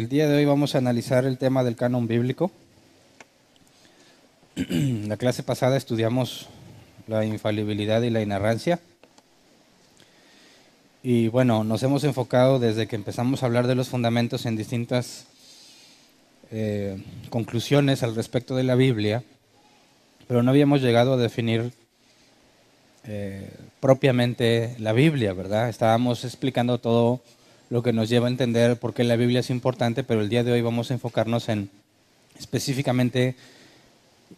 El día de hoy vamos a analizar el tema del canon bíblico. En la clase pasada estudiamos la infalibilidad y la inerrancia. Y bueno, nos hemos enfocado desde que empezamos a hablar de los fundamentos en distintas conclusiones al respecto de la Biblia, pero no habíamos llegado a definir propiamente la Biblia, ¿verdad? Estábamos explicando todo lo que nos lleva a entender por qué la Biblia es importante, pero el día de hoy vamos a enfocarnos en específicamente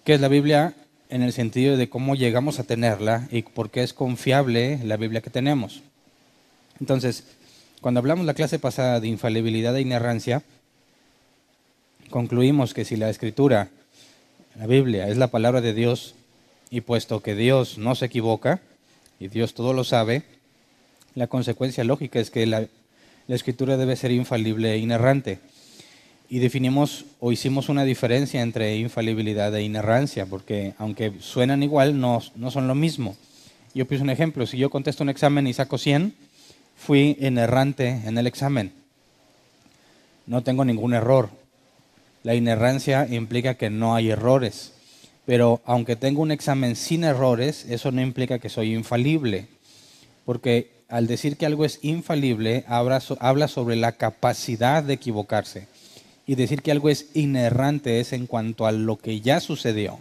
qué es la Biblia en el sentido de cómo llegamos a tenerla y por qué es confiable la Biblia que tenemos. Entonces, cuando hablamos la clase pasada de infalibilidad e inerrancia, concluimos que si la Escritura, la Biblia, es la palabra de Dios, y puesto que Dios no se equivoca, y Dios todo lo sabe, la consecuencia lógica es que la Escritura debe ser infalible e inerrante. Y definimos o hicimos una diferencia entre infalibilidad e inerrancia, porque aunque suenan igual, no son lo mismo. Yo puse un ejemplo: si yo contesto un examen y saco 100, fui inerrante en el examen. No tengo ningún error. La inerrancia implica que no hay errores. Pero aunque tengo un examen sin errores, eso no implica que soy infalible. Porque al decir que algo es infalible, habla sobre la capacidad de equivocarse. Y decir que algo es inerrante es en cuanto a lo que ya sucedió.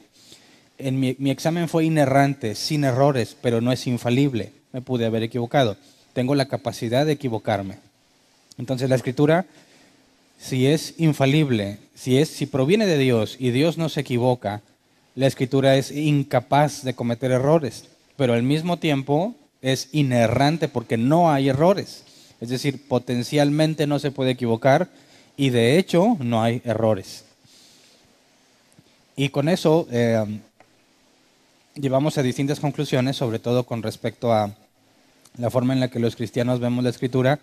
Mi examen fue inerrante, sin errores, pero no es infalible. Me pude haber equivocado. Tengo la capacidad de equivocarme. Entonces la Escritura, si es infalible, si proviene de Dios y Dios no se equivoca, la Escritura es incapaz de cometer errores, pero al mismo tiempo es inerrante porque no hay errores. Es decir, potencialmente no se puede equivocar y de hecho no hay errores. Y con eso llevamos a distintas conclusiones, sobre todo con respecto a la forma en la que los cristianos vemos la Escritura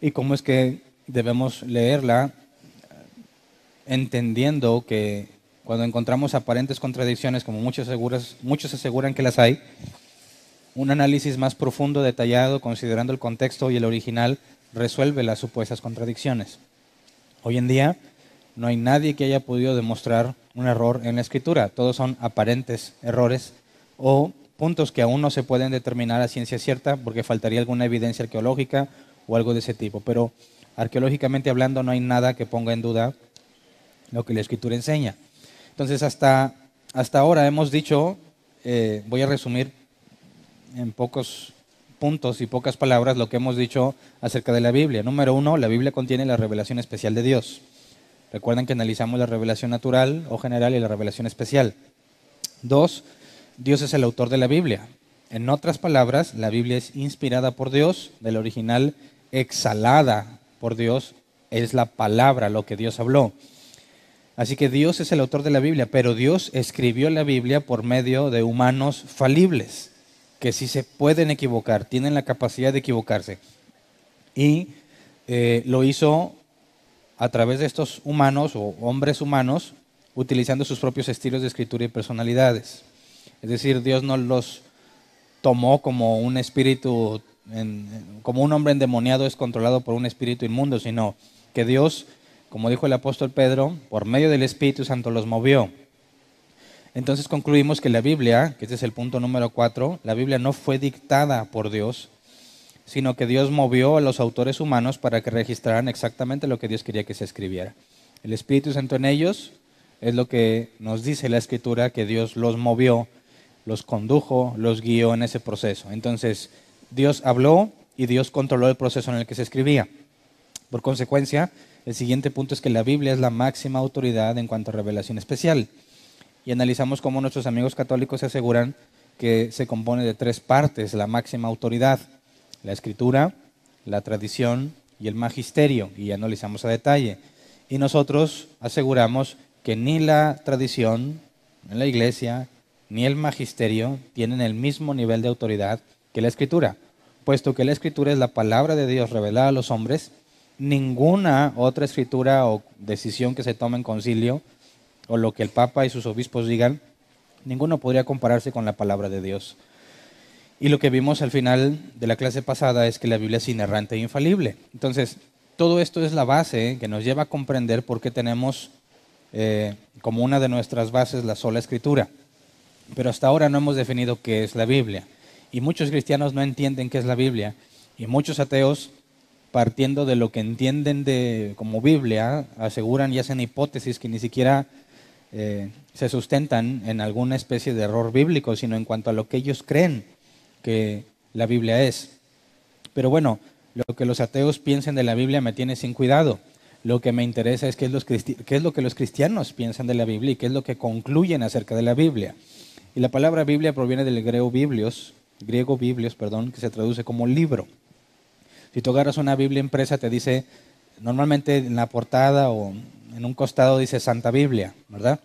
y cómo es que debemos leerla, entendiendo que cuando encontramos aparentes contradicciones, como muchos aseguran que las hay, un análisis más profundo, detallado, considerando el contexto y el original, resuelve las supuestas contradicciones. Hoy en día no hay nadie que haya podido demostrar un error en la Escritura. Todos son aparentes errores o puntos que aún no se pueden determinar a ciencia cierta porque faltaría alguna evidencia arqueológica o algo de ese tipo. Pero arqueológicamente hablando no hay nada que ponga en duda lo que la Escritura enseña. Entonces hasta ahora hemos dicho, voy a resumir en pocos puntos y pocas palabras lo que hemos dicho acerca de la Biblia. Número 1, la Biblia contiene la revelación especial de Dios. Recuerden que analizamos la revelación natural o general y la revelación especial. 2, Dios es el autor de la Biblia. En otras palabras, la Biblia es inspirada por Dios, del original exhalada por Dios, es la palabra, lo que Dios habló. Así que Dios es el autor de la Biblia, pero Dios escribió la Biblia por medio de humanos falibles, que sí se pueden equivocar, tienen la capacidad de equivocarse. Y lo hizo a través de estos humanos o hombres humanos, utilizando sus propios estilos de escritura y personalidades. Es decir, Dios no los tomó como un espíritu, como un hombre endemoniado es controlado por un espíritu inmundo, sino que Dios, como dijo el apóstol Pedro, por medio del Espíritu Santo los movió. Entonces concluimos que la Biblia, que este es el punto número 4, la Biblia no fue dictada por Dios, sino que Dios movió a los autores humanos para que registraran exactamente lo que Dios quería que se escribiera. El Espíritu Santo en ellos es lo que nos dice la Escritura, que Dios los movió, los condujo, los guió en ese proceso. Entonces, Dios habló y Dios controló el proceso en el que se escribía. Por consecuencia, el siguiente punto es que la Biblia es la máxima autoridad en cuanto a revelación especial. Y analizamos cómo nuestros amigos católicos se aseguran que se compone de 3 partes la máxima autoridad: la Escritura, la tradición y el magisterio, y analizamos a detalle. Y nosotros aseguramos que ni la tradición en la Iglesia ni el magisterio tienen el mismo nivel de autoridad que la Escritura. Puesto que la Escritura es la palabra de Dios revelada a los hombres, ninguna otra escritura o decisión que se tome en concilio, o lo que el Papa y sus obispos digan, ninguno podría compararse con la palabra de Dios. Y lo que vimos al final de la clase pasada es que la Biblia es inerrante e infalible. Entonces, todo esto es la base que nos lleva a comprender por qué tenemos como una de nuestras bases la sola Escritura. Pero hasta ahora no hemos definido qué es la Biblia. Y muchos cristianos no entienden qué es la Biblia. Y muchos ateos, partiendo de lo que entienden como Biblia, aseguran y hacen hipótesis que ni siquiera se sustentan en alguna especie de error bíblico, sino en cuanto a lo que ellos creen que la Biblia es. Pero bueno, lo que los ateos piensen de la Biblia me tiene sin cuidado. Lo que me interesa es qué es lo que los cristianos piensan de la Biblia y qué es lo que concluyen acerca de la Biblia. Y la palabra Biblia proviene del griego biblios, que se traduce como libro. Si tú agarras una Biblia impresa, te dice, normalmente en la portada o en un costado dice Santa Biblia, ¿verdad?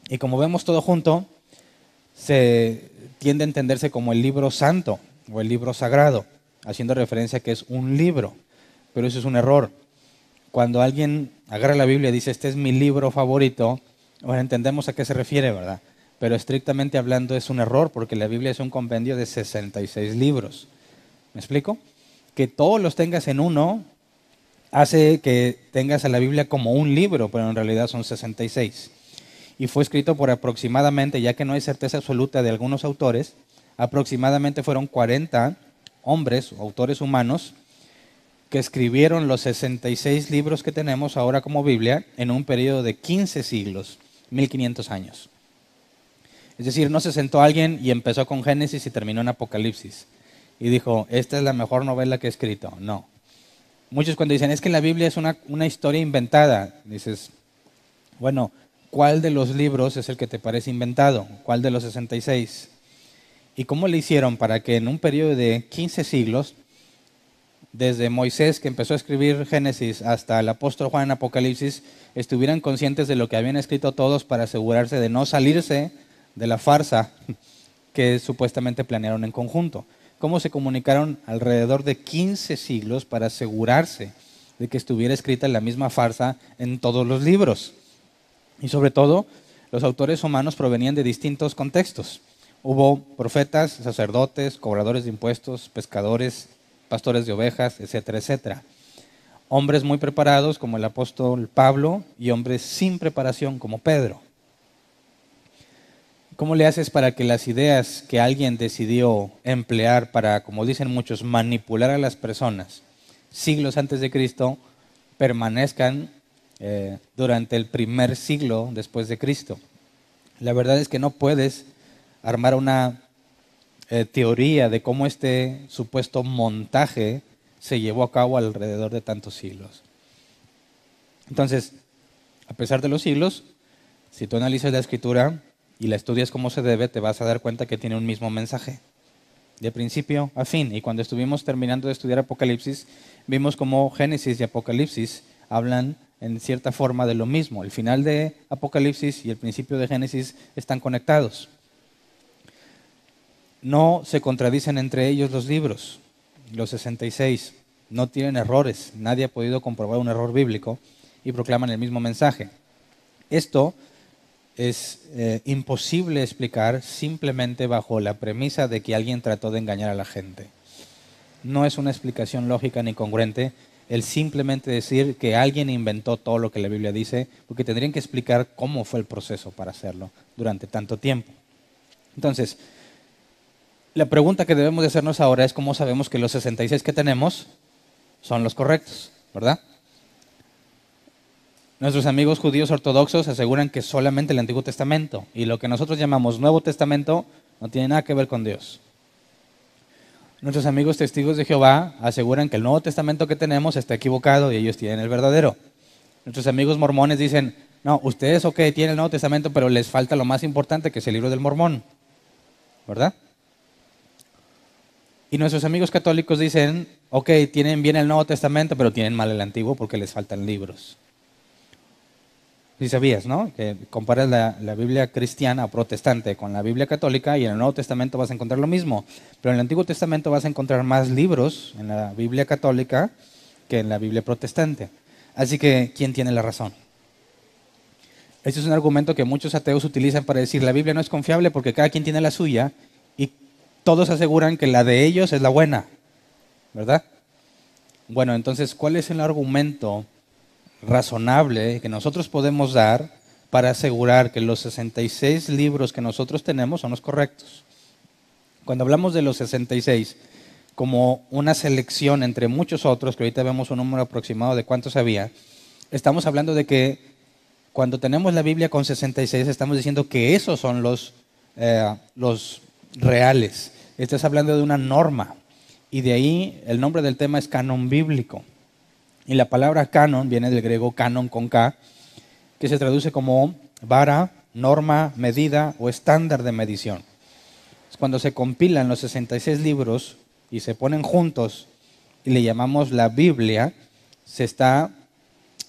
Y como vemos todo junto, se tiende a entenderse como el libro santo o el libro sagrado, haciendo referencia a que es un libro. Pero eso es un error. Cuando alguien agarra la Biblia y dice, este es mi libro favorito, bueno, entendemos a qué se refiere, ¿verdad? Pero estrictamente hablando es un error, porque la Biblia es un compendio de 66 libros. ¿Me explico? Que todos los tengas en uno hace que tengas a la Biblia como un libro, pero en realidad son 66. Y fue escrito por aproximadamente, ya que no hay certeza absoluta de algunos autores, aproximadamente fueron 40 hombres o autores humanos que escribieron los 66 libros que tenemos ahora como Biblia en un periodo de 15 siglos, 1500 años. Es decir, no se sentó alguien y empezó con Génesis y terminó en Apocalipsis. Y dijo, esta es la mejor novela que he escrito. No. Muchos cuando dicen, es que la Biblia es una historia inventada, dices, bueno, ¿cuál de los libros es el que te parece inventado? ¿Cuál de los 66? ¿Y cómo le hicieron para que en un periodo de 15 siglos, desde Moisés que empezó a escribir Génesis hasta el apóstol Juan en Apocalipsis, estuvieran conscientes de lo que habían escrito todos para asegurarse de no salirse de la farsa que supuestamente planearon en conjunto? ¿Cómo se comunicaron alrededor de 15 siglos para asegurarse de que estuviera escrita la misma farsa en todos los libros? Y sobre todo, los autores humanos provenían de distintos contextos. Hubo profetas, sacerdotes, cobradores de impuestos, pescadores, pastores de ovejas, etcétera, etcétera. Hombres muy preparados como el apóstol Pablo y hombres sin preparación como Pedro. ¿Cómo le haces para que las ideas que alguien decidió emplear para, como dicen muchos, manipular a las personas siglos antes de Cristo, permanezcan durante el primer siglo después de Cristo? La verdad es que no puedes armar una teoría de cómo este supuesto montaje se llevó a cabo alrededor de tantos siglos. Entonces, a pesar de los siglos, si tú analizas la Escritura y la estudias como se debe, te vas a dar cuenta que tiene un mismo mensaje, de principio a fin. Y cuando estuvimos terminando de estudiar Apocalipsis, vimos cómo Génesis y Apocalipsis hablan en cierta forma de lo mismo. El final de Apocalipsis y el principio de Génesis están conectados. No se contradicen entre ellos los libros, los 66. No tienen errores, nadie ha podido comprobar un error bíblico y proclaman el mismo mensaje. Esto es imposible explicar simplemente bajo la premisa de que alguien trató de engañar a la gente. No es una explicación lógica ni congruente el simplemente decir que alguien inventó todo lo que la Biblia dice, porque tendrían que explicar cómo fue el proceso para hacerlo durante tanto tiempo. Entonces, la pregunta que debemos de hacernos ahora es cómo sabemos que los 66 que tenemos son los correctos, ¿verdad? Nuestros amigos judíos ortodoxos aseguran que solamente el Antiguo Testamento y lo que nosotros llamamos Nuevo Testamento no tiene nada que ver con Dios. Nuestros amigos testigos de Jehová aseguran que el Nuevo Testamento que tenemos está equivocado y ellos tienen el verdadero. Nuestros amigos mormones dicen, no, ustedes tienen el Nuevo Testamento, pero les falta lo más importante, que es el libro del Mormón, ¿verdad? Y nuestros amigos católicos dicen, tienen bien el Nuevo Testamento, pero tienen mal el Antiguo porque les faltan libros. Si sabías, ¿no? Que comparas la Biblia cristiana o protestante con la Biblia católica y en el Nuevo Testamento vas a encontrar lo mismo. Pero en el Antiguo Testamento vas a encontrar más libros en la Biblia católica que en la Biblia protestante. Así que, ¿quién tiene la razón? Este es un argumento que muchos ateos utilizan para decir la Biblia no es confiable porque cada quien tiene la suya y todos aseguran que la de ellos es la buena, ¿verdad? Bueno, entonces, ¿cuál es el argumento razonable que nosotros podemos dar para asegurar que los 66 libros que nosotros tenemos son los correctos? Cuando hablamos de los 66 como una selección entre muchos otros, que ahorita vemos un número aproximado de cuántos había, estamos hablando de que cuando tenemos la Biblia con 66, estamos diciendo que esos son los reales. Estás hablando de una norma. Y de ahí el nombre del tema es canon bíblico. Y la palabra canon viene del griego canon con K, que se traduce como vara, norma, medida o estándar de medición. Cuando se compilan los 66 libros y se ponen juntos y le llamamos la Biblia, se está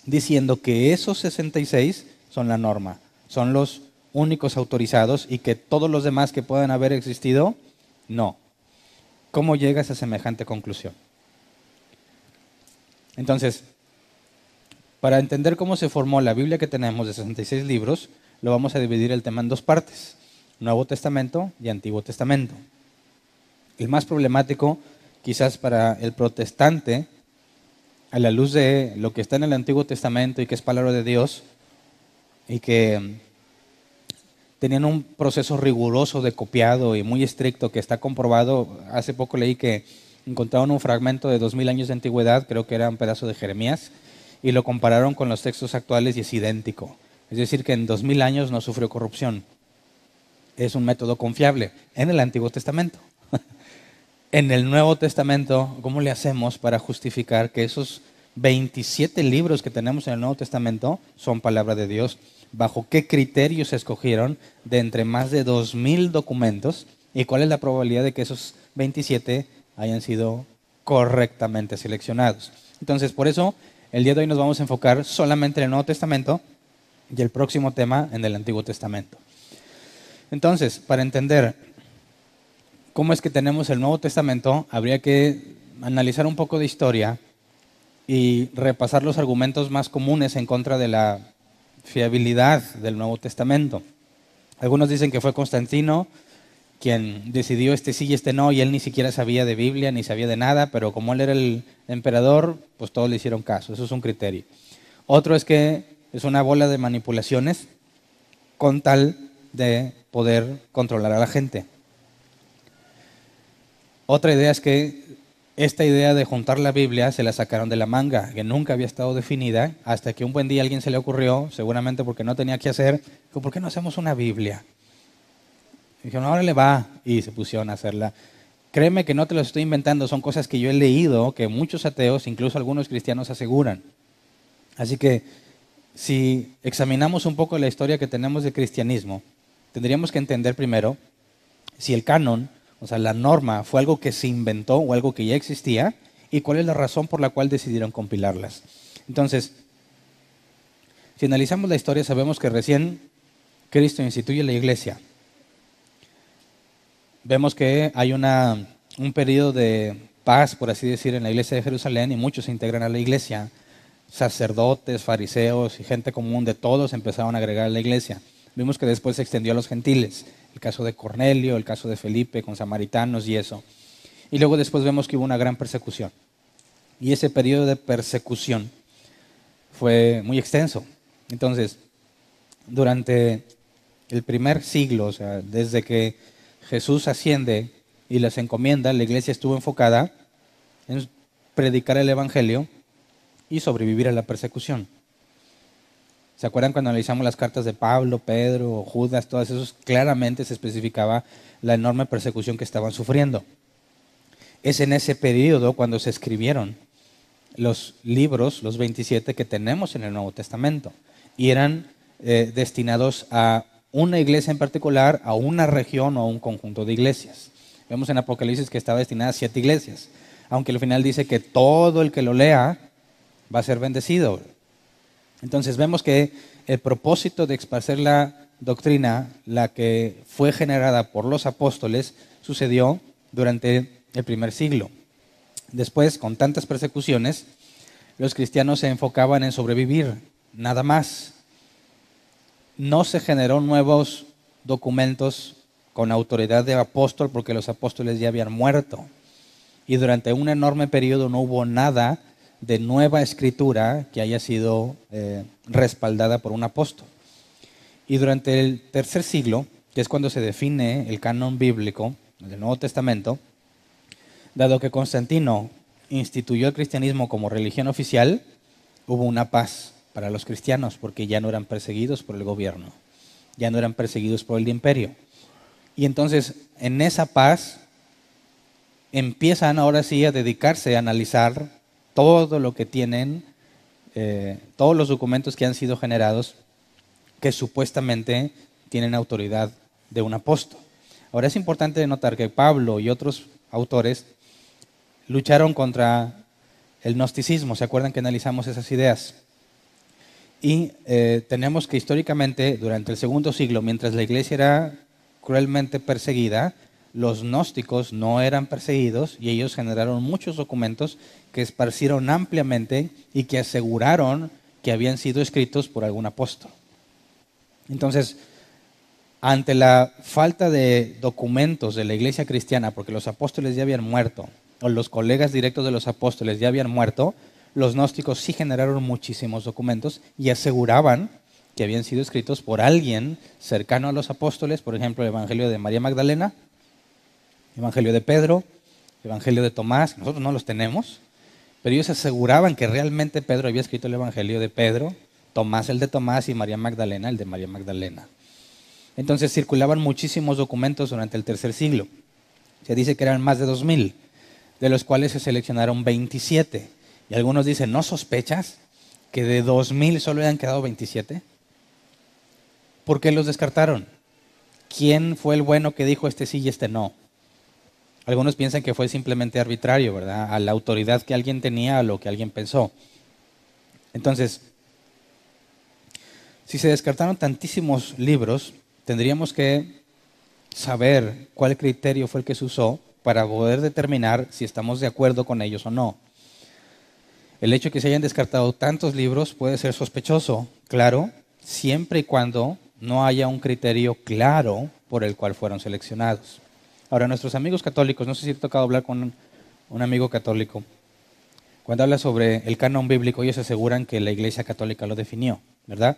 diciendo que esos 66 son la norma, son los únicos autorizados y que todos los demás que puedan haber existido, no. ¿Cómo llegas a semejante conclusión? Entonces, para entender cómo se formó la Biblia que tenemos de 66 libros, lo vamos a dividir el tema en dos partes, Nuevo Testamento y Antiguo Testamento. El más problemático, quizás para el protestante, a la luz de lo que está en el Antiguo Testamento y que es palabra de Dios, y que tenían un proceso riguroso de copiado y muy estricto que está comprobado. Hace poco leí que encontraron un fragmento de 2000 años de antigüedad, creo que era un pedazo de Jeremías, y lo compararon con los textos actuales y es idéntico. Es decir, que en 2000 años no sufrió corrupción. Es un método confiable en el Antiguo Testamento. En el Nuevo Testamento, ¿cómo le hacemos para justificar que esos 27 libros que tenemos en el Nuevo Testamento son palabra de Dios? ¿Bajo qué criterios se escogieron de entre más de 2000 documentos? ¿Y cuál es la probabilidad de que esos 27 hayan sido correctamente seleccionados? Entonces, por eso, el día de hoy nos vamos a enfocar solamente en el Nuevo Testamento y el próximo tema en el Antiguo Testamento. Entonces, para entender cómo es que tenemos el Nuevo Testamento, habría que analizar un poco de historia y repasar los argumentos más comunes en contra de la fiabilidad del Nuevo Testamento. Algunos dicen que fue Constantino quien decidió este sí y este no, y él ni siquiera sabía de Biblia, ni sabía de nada, pero como él era el emperador, pues todos le hicieron caso. Eso es un criterio. Otro es que es una bola de manipulaciones con tal de poder controlar a la gente. Otra idea es que esta idea de juntar la Biblia se la sacaron de la manga, que nunca había estado definida, hasta que un buen día a alguien se le ocurrió, seguramente porque no tenía que hacer, dijo, ¿por qué no hacemos una Biblia? Y dijeron, ahora le va, y se pusieron a hacerla. Créeme que no te lo estoy inventando, son cosas que yo he leído, que muchos ateos, incluso algunos cristianos, aseguran. Así que, si examinamos un poco la historia que tenemos del cristianismo, tendríamos que entender primero si el canon, o sea, la norma, fue algo que se inventó o algo que ya existía, y cuál es la razón por la cual decidieron compilarlas. Entonces, si analizamos la historia, sabemos que recién Cristo instituye la iglesia. Vemos que hay un periodo de paz, por así decir, en la iglesia de Jerusalén, y muchos se integran a la iglesia. Sacerdotes, fariseos y gente común de todos empezaron a agregar a la iglesia. Vimos que después se extendió a los gentiles. El caso de Cornelio, el caso de Felipe con samaritanos y eso. Y luego después vemos que hubo una gran persecución. Y ese periodo de persecución fue muy extenso. Entonces, durante el primer siglo, o sea, desde que Jesús asciende y les encomienda, la iglesia estuvo enfocada en predicar el evangelio y sobrevivir a la persecución. ¿Se acuerdan cuando analizamos las cartas de Pablo, Pedro, Judas, todas esos? Claramente se especificaba la enorme persecución que estaban sufriendo. Es en ese periodo cuando se escribieron los libros, los 27 que tenemos en el Nuevo Testamento, y eran destinados a una iglesia en particular, a una región o a un conjunto de iglesias. Vemos en Apocalipsis que estaba destinada a 7 iglesias, aunque al final dice que todo el que lo lea va a ser bendecido. Entonces vemos que el propósito de esparcer la doctrina, la que fue generada por los apóstoles, sucedió durante el primer siglo. Después, con tantas persecuciones, los cristianos se enfocaban en sobrevivir, nada más. No se generó nuevos documentos con autoridad de apóstol porque los apóstoles ya habían muerto. Y durante un enorme periodo no hubo nada de nueva escritura que haya sido respaldada por un apóstol. Y durante el tercer siglo, que es cuando se define el canon bíblico del Nuevo Testamento, dado que Constantino instituyó el cristianismo como religión oficial, hubo una paz para los cristianos porque ya no eran perseguidos por el gobierno, ya no eran perseguidos por el imperio. Y entonces, en esa paz, empiezan ahora sí a dedicarse a analizar todo lo que tienen, todos los documentos que han sido generados que supuestamente tienen autoridad de un apóstol. Ahora es importante notar que Pablo y otros autores lucharon contra el gnosticismo. ¿Se acuerdan que analizamos esas ideas? Y tenemos que históricamente, durante el segundo siglo, mientras la iglesia era cruelmente perseguida, los gnósticos no eran perseguidos y ellos generaron muchos documentos que esparcieron ampliamente y que aseguraron que habían sido escritos por algún apóstol. Entonces, ante la falta de documentos de la iglesia cristiana, porque los apóstoles ya habían muerto, o los colegas directos de los apóstoles ya habían muerto, los gnósticos sí generaron muchísimos documentos y aseguraban que habían sido escritos por alguien cercano a los apóstoles, por ejemplo, el Evangelio de María Magdalena, el Evangelio de Pedro, el Evangelio de Tomás. Nosotros no los tenemos, pero ellos aseguraban que realmente Pedro había escrito el Evangelio de Pedro, Tomás el de Tomás y María Magdalena el de María Magdalena. Entonces circulaban muchísimos documentos durante el tercer siglo. Se dice que eran más de 2000, de los cuales se seleccionaron 27. Y algunos dicen, ¿no sospechas que de 2000 solo hayan quedado 27? ¿Por qué los descartaron? ¿Quién fue el bueno que dijo este sí y este no? Algunos piensan que fue simplemente arbitrario, ¿verdad? A la autoridad que alguien tenía, a lo que alguien pensó. Entonces, si se descartaron tantísimos libros, tendríamos que saber cuál criterio fue el que se usó para poder determinar si estamos de acuerdo con ellos o no. El hecho de que se hayan descartado tantos libros puede ser sospechoso, claro, siempre y cuando no haya un criterio claro por el cual fueron seleccionados. Ahora, nuestros amigos católicos, no sé si te ha tocado hablar con un amigo católico, cuando habla sobre el canon bíblico, ellos aseguran que la Iglesia Católica lo definió, ¿verdad?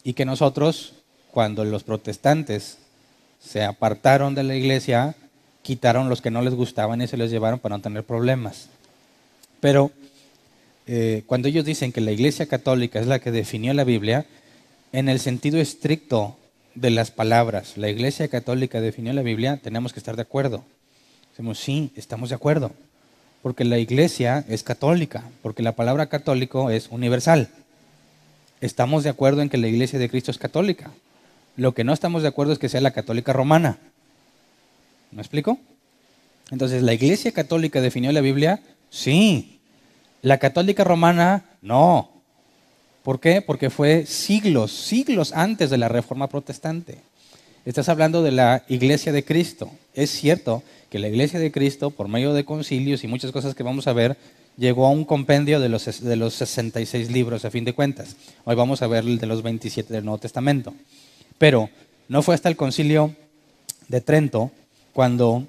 Y que nosotros, cuando los protestantes se apartaron de la Iglesia, quitaron los que no les gustaban y se los llevaron para no tener problemas. Pero cuando ellos dicen que la Iglesia Católica es la que definió la Biblia, en el sentido estricto de las palabras, la Iglesia Católica definió la Biblia, tenemos que estar de acuerdo. Decimos, sí, estamos de acuerdo, porque la Iglesia es católica, porque la palabra católico es universal. Estamos de acuerdo en que la Iglesia de Cristo es católica. Lo que no estamos de acuerdo es que sea la católica romana. ¿Me explico? Entonces, ¿la Iglesia Católica definió la Biblia? Sí. La católica romana, no. ¿Por qué? Porque fue siglos antes de la Reforma Protestante. Estás hablando de la Iglesia de Cristo. Es cierto que la Iglesia de Cristo, por medio de concilios y muchas cosas que vamos a ver, llegó a un compendio de los 66 libros, a fin de cuentas. Hoy vamos a ver el de los 27 del Nuevo Testamento. Pero no fue hasta el concilio de Trento cuando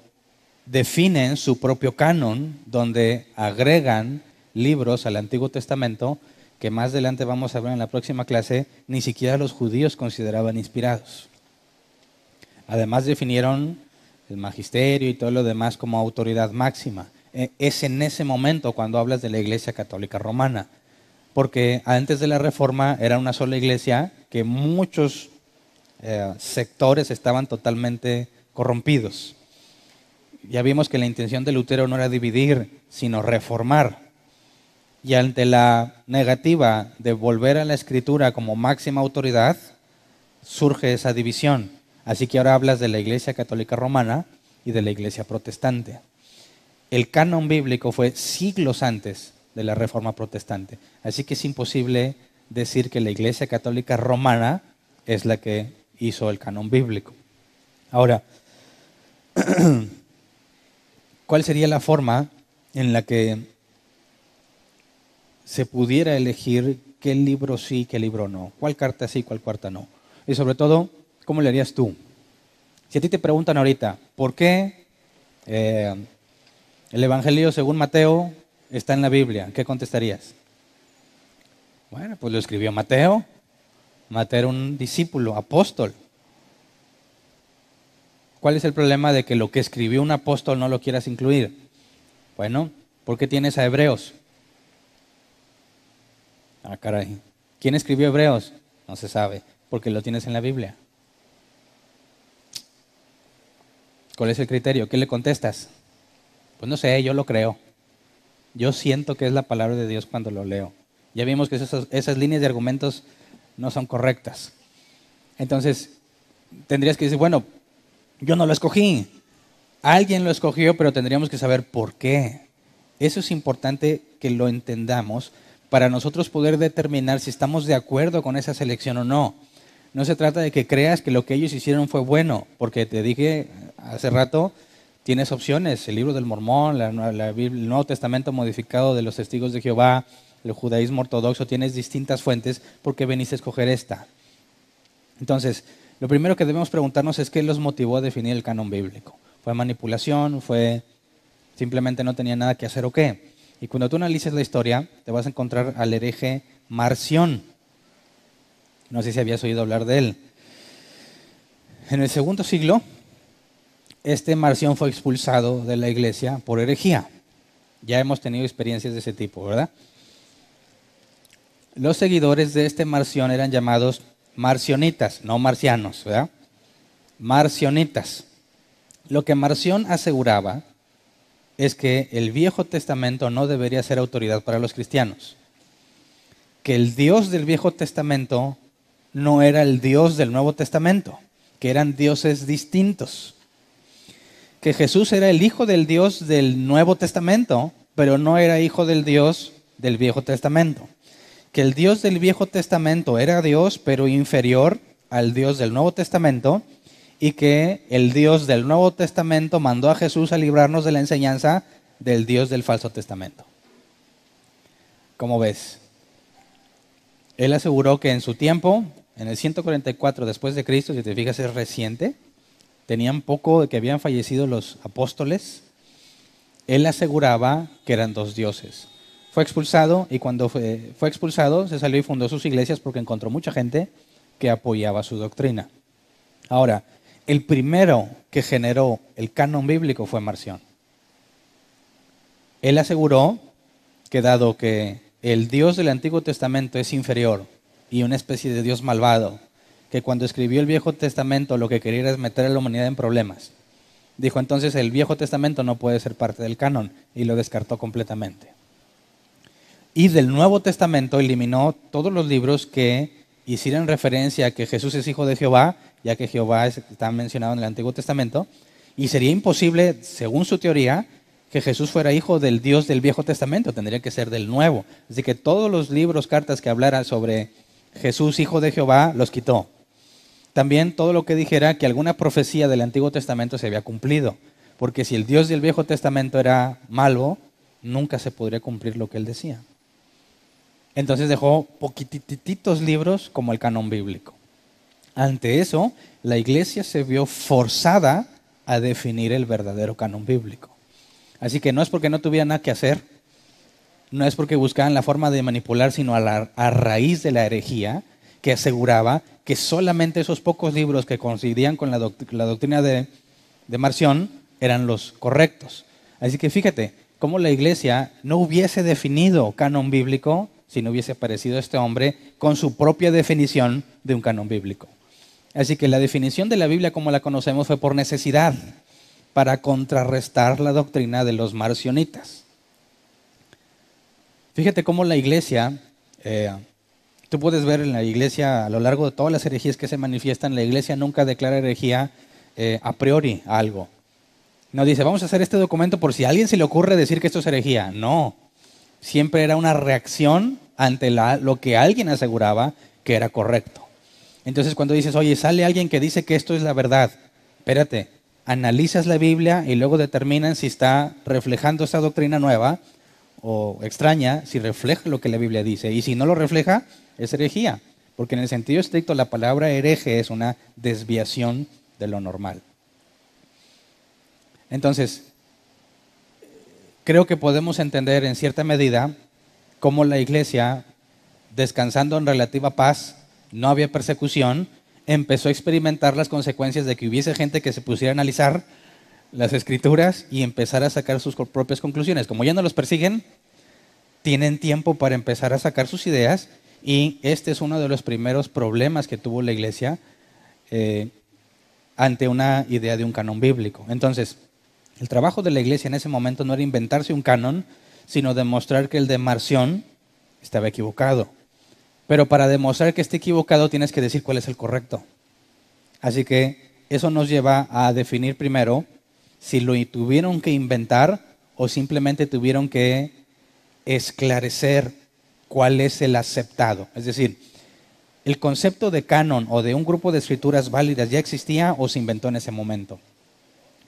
definen su propio canon, donde agregan libros al Antiguo Testamento que más adelante vamos a ver en la próxima clase, ni siquiera los judíos consideraban inspirados. Además definieron el magisterio y todo lo demás como autoridad máxima. Es en ese momento cuando hablas de la Iglesia Católica Romana, porque antes de la Reforma era una sola iglesia que muchos sectores estaban totalmente corrompidos. Ya vimos que la intención de Lutero no era dividir, sino reformar. Y ante la negativa de volver a la Escritura como máxima autoridad, surge esa división. Así que ahora hablas de la Iglesia Católica Romana y de la Iglesia Protestante. El canon bíblico fue siglos antes de la Reforma Protestante. Así que es imposible decir que la Iglesia Católica Romana es la que hizo el canon bíblico. Ahora, ¿cuál sería la forma en la que se pudiera elegir qué libro sí, qué libro no? ¿Cuál carta sí, cuál carta no? Y sobre todo, ¿cómo le harías tú? Si a ti te preguntan ahorita, ¿por qué el Evangelio según Mateo está en la Biblia, ¿qué contestarías? Bueno, pues lo escribió Mateo. Mateo era un discípulo, apóstol. ¿Cuál es el problema de que lo que escribió un apóstol no lo quieras incluir? Bueno, ¿por qué tienes a Hebreos? Ah, caray. ¿Quién escribió Hebreos? No se sabe, porque lo tienes en la Biblia. ¿Cuál es el criterio? ¿Qué le contestas? Pues no sé, yo lo creo. Yo siento que es la palabra de Dios cuando lo leo. Ya vimos que esas líneas de argumentos no son correctas. Entonces, tendrías que decir, bueno, yo no lo escogí. Alguien lo escogió, pero tendríamos que saber por qué. Eso es importante que lo entendamos para nosotros poder determinar si estamos de acuerdo con esa selección o no. No se trata de que creas que lo que ellos hicieron fue bueno, porque te dije hace rato, tienes opciones, el libro del Mormón, la Biblia, el Nuevo Testamento modificado de los Testigos de Jehová, el judaísmo ortodoxo, tienes distintas fuentes porque veniste a escoger esta. Entonces, lo primero que debemos preguntarnos es qué los motivó a definir el canon bíblico. ¿Fue manipulación? ¿Fue simplemente no tenía nada que hacer o qué? Y cuando tú analices la historia, te vas a encontrar al hereje Marción. No sé si habías oído hablar de él. En el segundo siglo, este Marción fue expulsado de la iglesia por herejía. Ya hemos tenido experiencias de ese tipo, ¿verdad? Los seguidores de este Marción eran llamados marcionitas, no marcianos, ¿verdad? Marcionitas. Lo que Marción aseguraba es que el Viejo Testamento no debería ser autoridad para los cristianos. Que el Dios del Viejo Testamento no era el Dios del Nuevo Testamento, que eran dioses distintos. Que Jesús era el Hijo del Dios del Nuevo Testamento, pero no era hijo del Dios del Viejo Testamento. Que el Dios del Viejo Testamento era Dios, pero inferior al Dios del Nuevo Testamento, y que el Dios del Nuevo Testamento mandó a Jesús a librarnos de la enseñanza del Dios del Falso Testamento. ¿Cómo ves? Él aseguró que en su tiempo, en el 144 después de Cristo, si te fijas es reciente, tenían poco de que habían fallecido los apóstoles. Él aseguraba que eran dos dioses. Fue expulsado y cuando fue expulsado se salió y fundó sus iglesias porque encontró mucha gente que apoyaba su doctrina. Ahora, el primero que generó el canon bíblico fue Marción. Él aseguró que dado que el Dios del Antiguo Testamento es inferior y una especie de Dios malvado, que cuando escribió el Viejo Testamento lo que quería era meter a la humanidad en problemas, dijo entonces el Viejo Testamento no puede ser parte del canon y lo descartó completamente. Y del Nuevo Testamento eliminó todos los libros que hicieran referencia a que Jesús es hijo de Jehová, ya que Jehová está mencionado en el Antiguo Testamento, y sería imposible, según su teoría, que Jesús fuera hijo del Dios del Viejo Testamento, tendría que ser del Nuevo. Así que todos los libros, cartas que hablaran sobre Jesús, hijo de Jehová, los quitó. También todo lo que dijera que alguna profecía del Antiguo Testamento se había cumplido, porque si el Dios del Viejo Testamento era malo, nunca se podría cumplir lo que él decía. Entonces dejó poquititos libros como el canon bíblico. Ante eso, la iglesia se vio forzada a definir el verdadero canon bíblico. Así que no es porque no tuviera nada que hacer, no es porque buscaban la forma de manipular, sino a raíz de la herejía que aseguraba que solamente esos pocos libros que coincidían con la doctrina de Marción eran los correctos. Así que fíjate, cómo la iglesia no hubiese definido canon bíblico si no hubiese aparecido este hombre con su propia definición de un canon bíblico. Así que la definición de la Biblia como la conocemos fue por necesidad, para contrarrestar la doctrina de los marcionitas. Fíjate cómo la iglesia, tú puedes ver en la iglesia a lo largo de todas las herejías que se manifiestan, la iglesia nunca declara herejía a priori a algo. No dice, vamos a hacer este documento por si a alguien se le ocurre decir que esto es herejía. No, siempre era una reacción ante lo que alguien aseguraba que era correcto. Entonces cuando dices, oye, sale alguien que dice que esto es la verdad, espérate, analizas la Biblia y luego determinan si está reflejando esta doctrina nueva o extraña, si refleja lo que la Biblia dice. Y si no lo refleja, es herejía. Porque en el sentido estricto la palabra hereje es una desviación de lo normal. Entonces, creo que podemos entender en cierta medida cómo la iglesia, descansando en relativa paz, no había persecución, empezó a experimentar las consecuencias de que hubiese gente que se pusiera a analizar las escrituras y empezar a sacar sus propias conclusiones. Como ya no los persiguen, tienen tiempo para empezar a sacar sus ideas, y este es uno de los primeros problemas que tuvo la iglesia ante una idea de un canon bíblico. Entonces, el trabajo de la iglesia en ese momento no era inventarse un canon, sino demostrar que el de Marción estaba equivocado. Pero para demostrar que esté equivocado tienes que decir cuál es el correcto. Así que eso nos lleva a definir primero si lo tuvieron que inventar o simplemente tuvieron que esclarecer cuál es el aceptado. Es decir, ¿el concepto de canon o de un grupo de escrituras válidas ya existía o se inventó en ese momento?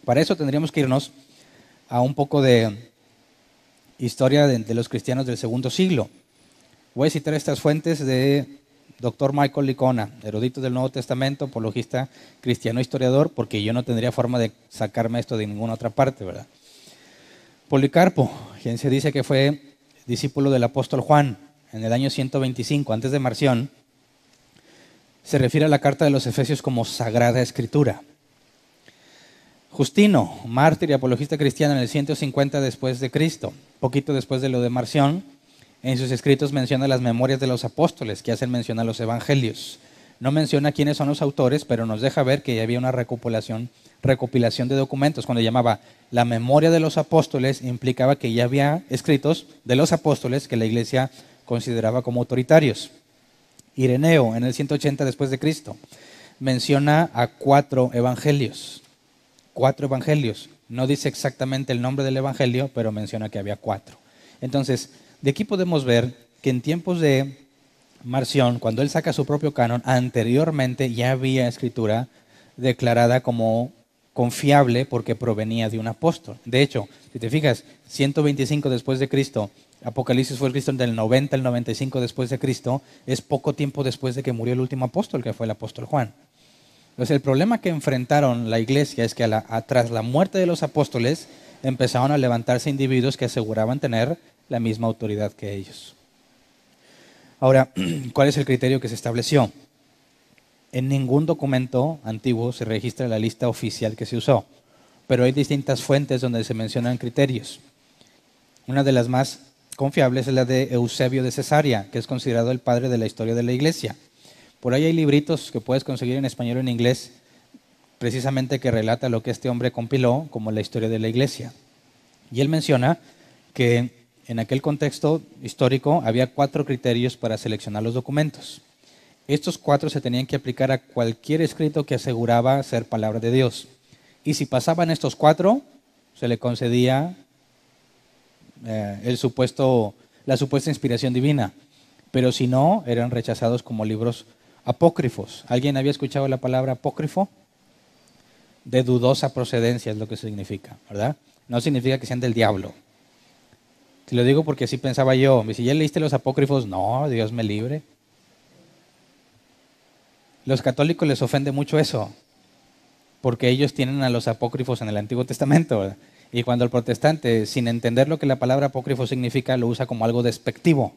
Para eso tendríamos que irnos a un poco de historia de los cristianos del segundo siglo. Voy a citar estas fuentes de Dr. Michael Licona, erudito del Nuevo Testamento, apologista cristiano historiador, porque yo no tendría forma de sacarme esto de ninguna otra parte, ¿verdad? Policarpo, quien se dice que fue discípulo del apóstol Juan en el año 125 antes de Marción, se refiere a la carta de los Efesios como Sagrada Escritura. Justino, mártir y apologista cristiano en el 150 después de Cristo, poquito después de lo de Marción, en sus escritos menciona las memorias de los apóstoles que hacen mención a los evangelios. No menciona quiénes son los autores, pero nos deja ver que ya había una recopilación de documentos. Cuando llamaba la memoria de los apóstoles, implicaba que ya había escritos de los apóstoles que la iglesia consideraba como autoritarios. Ireneo, en el 180 después de Cristo, menciona a 4 evangelios. 4 evangelios. No dice exactamente el nombre del evangelio, pero menciona que había 4. Entonces, de aquí podemos ver que en tiempos de Marción, cuando él saca su propio canon, anteriormente ya había escritura declarada como confiable porque provenía de un apóstol. De hecho, si te fijas, 125 después de Cristo, Apocalipsis fue escrito del 90 al 95 después de Cristo, es poco tiempo después de que murió el último apóstol, que fue el apóstol Juan. Entonces, el problema que enfrentaron la iglesia es que tras la muerte de los apóstoles, empezaron a levantarse individuos que aseguraban tener la misma autoridad que ellos. Ahora, ¿cuál es el criterio que se estableció? En ningún documento antiguo se registra la lista oficial que se usó, pero hay distintas fuentes donde se mencionan criterios. Una de las más confiables es la de Eusebio de Cesarea, que es considerado el padre de la historia de la iglesia. Por ahí hay libritos que puedes conseguir en español o en inglés, precisamente que relata lo que este hombre compiló como la historia de la iglesia. Y él menciona que en aquel contexto histórico había 4 criterios para seleccionar los documentos. Estos 4 se tenían que aplicar a cualquier escrito que aseguraba ser palabra de Dios. Y si pasaban estos 4, se le concedía la supuesta inspiración divina. Pero si no, eran rechazados como libros apócrifos. ¿Alguien había escuchado la palabra apócrifo? De dudosa procedencia es lo que significa, ¿verdad? No significa que sean del diablo. Te lo digo porque así pensaba yo. Si ya leíste los apócrifos, no, Dios me libre. Los católicos les ofende mucho eso, porque ellos tienen a los apócrifos en el Antiguo Testamento, ¿verdad? Y cuando el protestante, sin entender lo que la palabra apócrifo significa, lo usa como algo despectivo.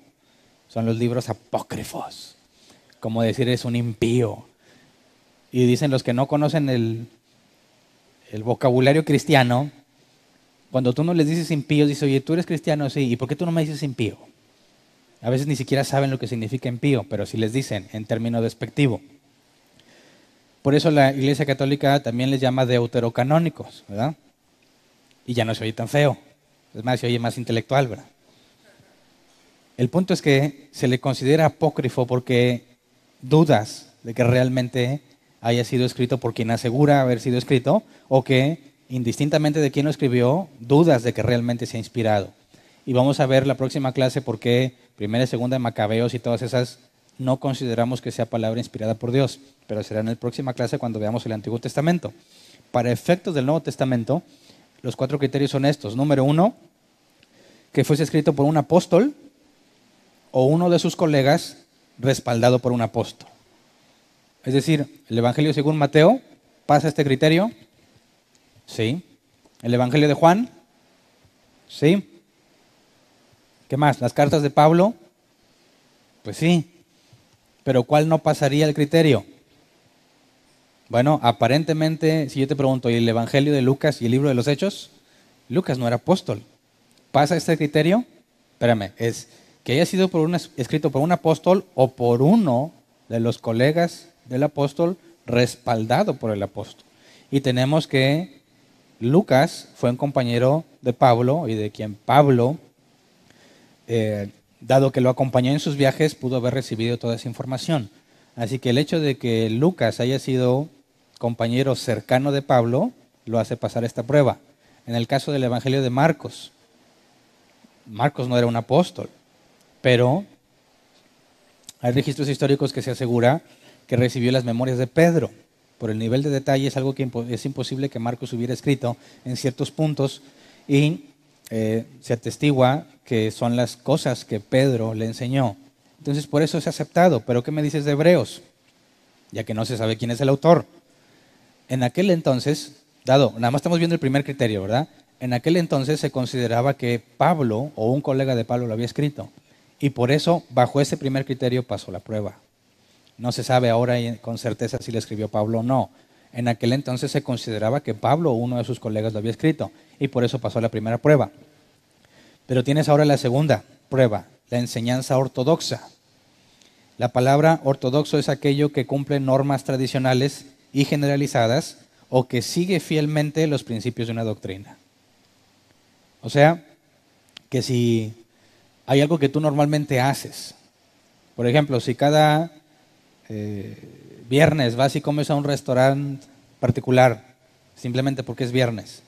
Son los libros apócrifos. Como decir es un impío. Y dicen los que no conocen el vocabulario cristiano, cuando tú no les dices impío, dices, oye, tú eres cristiano, sí, ¿y por qué tú no me dices impío? A veces ni siquiera saben lo que significa impío, pero sí les dicen en término despectivo. Por eso la Iglesia Católica también les llama deuterocanónicos, ¿verdad? Y ya no se oye tan feo, es más, se oye más intelectual, ¿verdad? El punto es que se le considera apócrifo porque dudas de que realmente haya sido escrito por quien asegura haber sido escrito, o que, indistintamente de quién lo escribió, dudas de que realmente se ha inspirado. Y vamos a ver la próxima clase por qué Primera y Segunda de Macabeos y todas esas no consideramos que sea palabra inspirada por Dios, pero será en la próxima clase cuando veamos el Antiguo Testamento. Para efectos del Nuevo Testamento, los 4 criterios son estos. Número 1, que fuese escrito por un apóstol o uno de sus colegas respaldado por un apóstol. Es decir, el Evangelio según Mateo pasa este criterio. Sí. El Evangelio de Juan. ¿Sí? ¿Qué más? ¿Las cartas de Pablo? Pues sí. Pero ¿cuál no pasaría el criterio? Bueno, aparentemente, si yo te pregunto, ¿y el Evangelio de Lucas y el libro de los Hechos? Lucas no era apóstol. ¿Pasa este criterio? Espérame, es que haya sido escrito por un apóstol o por uno de los colegas del apóstol respaldado por el apóstol. Y tenemos que Lucas fue un compañero de Pablo y de quien Pablo, dado que lo acompañó en sus viajes, pudo haber recibido toda esa información. Así que el hecho de que Lucas haya sido compañero cercano de Pablo lo hace pasar esta prueba. En el caso del Evangelio de Marcos, Marcos no era un apóstol, pero hay registros históricos que se asegura que recibió las memorias de Pedro. Por el nivel de detalle es algo que es imposible que Marcos hubiera escrito en ciertos puntos y se atestigua que son las cosas que Pedro le enseñó. Entonces por eso es aceptado. Pero ¿qué me dices de Hebreos? Ya que no se sabe quién es el autor. En aquel entonces, nada más estamos viendo el primer criterio, ¿verdad? En aquel entonces se consideraba que Pablo o un colega de Pablo lo había escrito. Y por eso, bajo ese primer criterio, pasó la prueba. No se sabe ahora con certeza si lo escribió Pablo o no. En aquel entonces se consideraba que Pablo o uno de sus colegas lo había escrito. Y por eso pasó la primera prueba. Pero tienes ahora la segunda prueba, la enseñanza ortodoxa. La palabra ortodoxo es aquello que cumple normas tradicionales y generalizadas o que sigue fielmente los principios de una doctrina. O sea, que si hay algo que tú normalmente haces, por ejemplo, si cada viernes vas y comes a un restaurante particular, simplemente porque es viernes,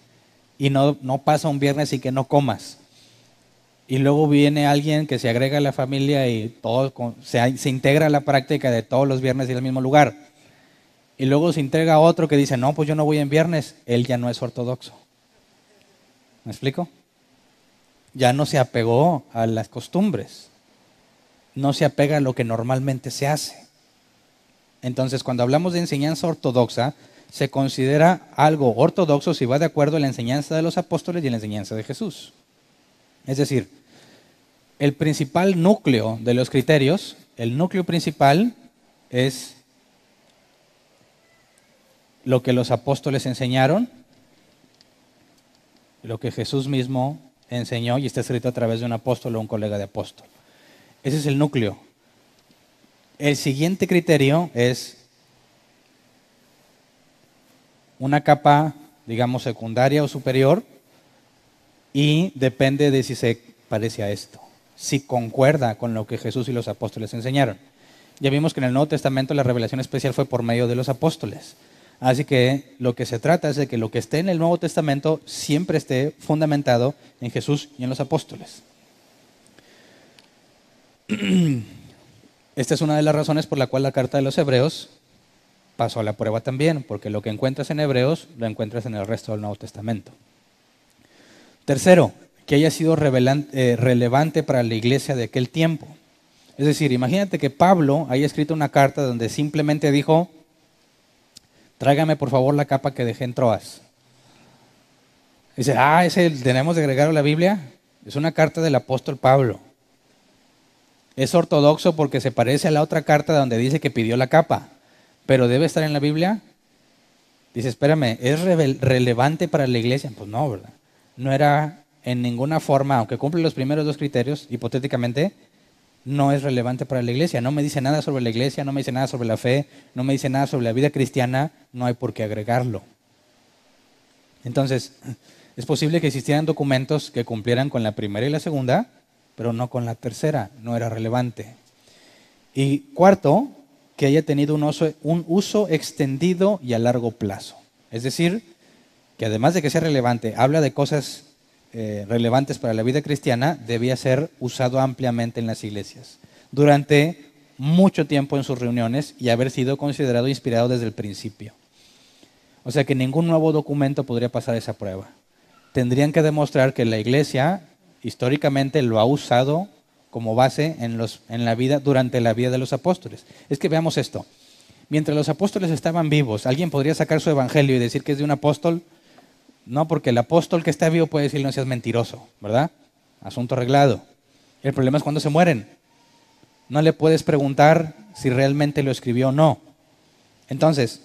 y no pasa un viernes y que no comas, y luego viene alguien que se agrega a la familia y todo se integra a la práctica de todos los viernes ir al mismo lugar, y luego se integra otro que dice, no, pues yo no voy en viernes, él ya no es ortodoxo. ¿Me explico? Ya no se apegó a las costumbres, no se apega a lo que normalmente se hace. Entonces, cuando hablamos de enseñanza ortodoxa, se considera algo ortodoxo si va de acuerdo a la enseñanza de los apóstoles y a la enseñanza de Jesús. Es decir, el principal núcleo de los criterios, el núcleo principal es lo que los apóstoles enseñaron, lo que Jesús mismo enseñó y está escrito a través de un apóstol o un colega de apóstol. Ese es el núcleo. El siguiente criterio es una capa, digamos, secundaria o superior y depende de si se parece a esto, si concuerda con lo que Jesús y los apóstoles enseñaron. Ya vimos que en el Nuevo Testamento la revelación especial fue por medio de los apóstoles. Así que lo que se trata es de que lo que esté en el Nuevo Testamento siempre esté fundamentado en Jesús y en los apóstoles. Esta es una de las razones por la cual la carta de los Hebreos pasó a la prueba también, porque lo que encuentras en Hebreos lo encuentras en el resto del Nuevo Testamento. Tercero, que haya sido relevante para la iglesia de aquel tiempo. Es decir, imagínate que Pablo haya escrito una carta donde simplemente dijo, tráigame por favor la capa que dejé en Troas. Dice, ese tenemos de agregarlo a la Biblia. Es una carta del apóstol Pablo. Es ortodoxo porque se parece a la otra carta donde dice que pidió la capa, pero debe estar en la Biblia. Dice, espérame, ¿es relevante para la iglesia? Pues no, ¿verdad? No era en ninguna forma, aunque cumple los primeros dos criterios, hipotéticamente, no es relevante para la iglesia. No me dice nada sobre la iglesia, no me dice nada sobre la fe, no me dice nada sobre la vida cristiana, no hay por qué agregarlo. Entonces, es posible que existieran documentos que cumplieran con la primera y la segunda, pero no con la tercera, no era relevante. Y cuarto, que haya tenido un uso extendido y a largo plazo. Es decir, que además de que sea relevante, habla de cosas relevantes para la vida cristiana, debía ser usado ampliamente en las iglesias durante mucho tiempo en sus reuniones y haber sido considerado inspirado desde el principio. O sea que ningún nuevo documento podría pasar esa prueba. Tendrían que demostrar que la iglesia históricamente lo ha usado como base en la vida, durante la vida de los apóstoles. Es que veamos esto. Mientras los apóstoles estaban vivos, ¿alguien podría sacar su evangelio y decir que es de un apóstol? No, porque el apóstol que está vivo puede decir no seas mentiroso, ¿verdad? Asunto arreglado. El problema es cuando se mueren. No le puedes preguntar si realmente lo escribió o no. Entonces,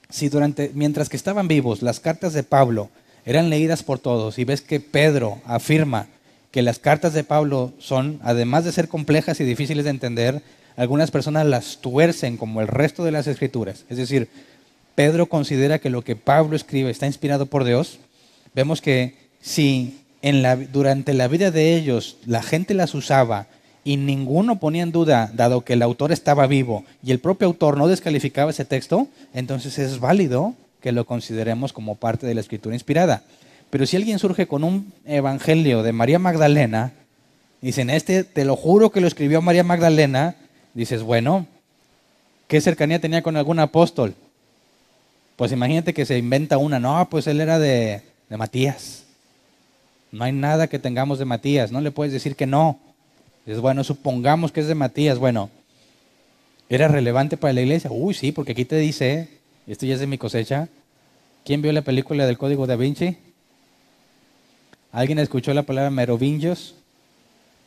si mientras que estaban vivos, las cartas de Pablo eran leídas por todos, y ves que Pedro afirma que las cartas de Pablo son, además de ser complejas y difíciles de entender, algunas personas las tuercen como el resto de las escrituras. Es decir, Pedro considera que lo que Pablo escribe está inspirado por Dios. Vemos que si durante la vida de ellos la gente las usaba y ninguno ponía en duda, dado que el autor estaba vivo y el propio autor no descalificaba ese texto, entonces es válido que lo consideremos como parte de la escritura inspirada. Pero si alguien surge con un evangelio de María Magdalena, dicen, te lo juro que lo escribió María Magdalena, dices, bueno, ¿qué cercanía tenía con algún apóstol? Pues imagínate que se inventa una, no, pues él era de Matías. No hay nada que tengamos de Matías, no le puedes decir que no. Dices, bueno, supongamos que es de Matías, bueno, ¿era relevante para la iglesia? Uy, sí, porque aquí te dice, esto ya es de mi cosecha, ¿quién vio la película del Código Da Vinci? ¿Alguien escuchó la palabra merovingios?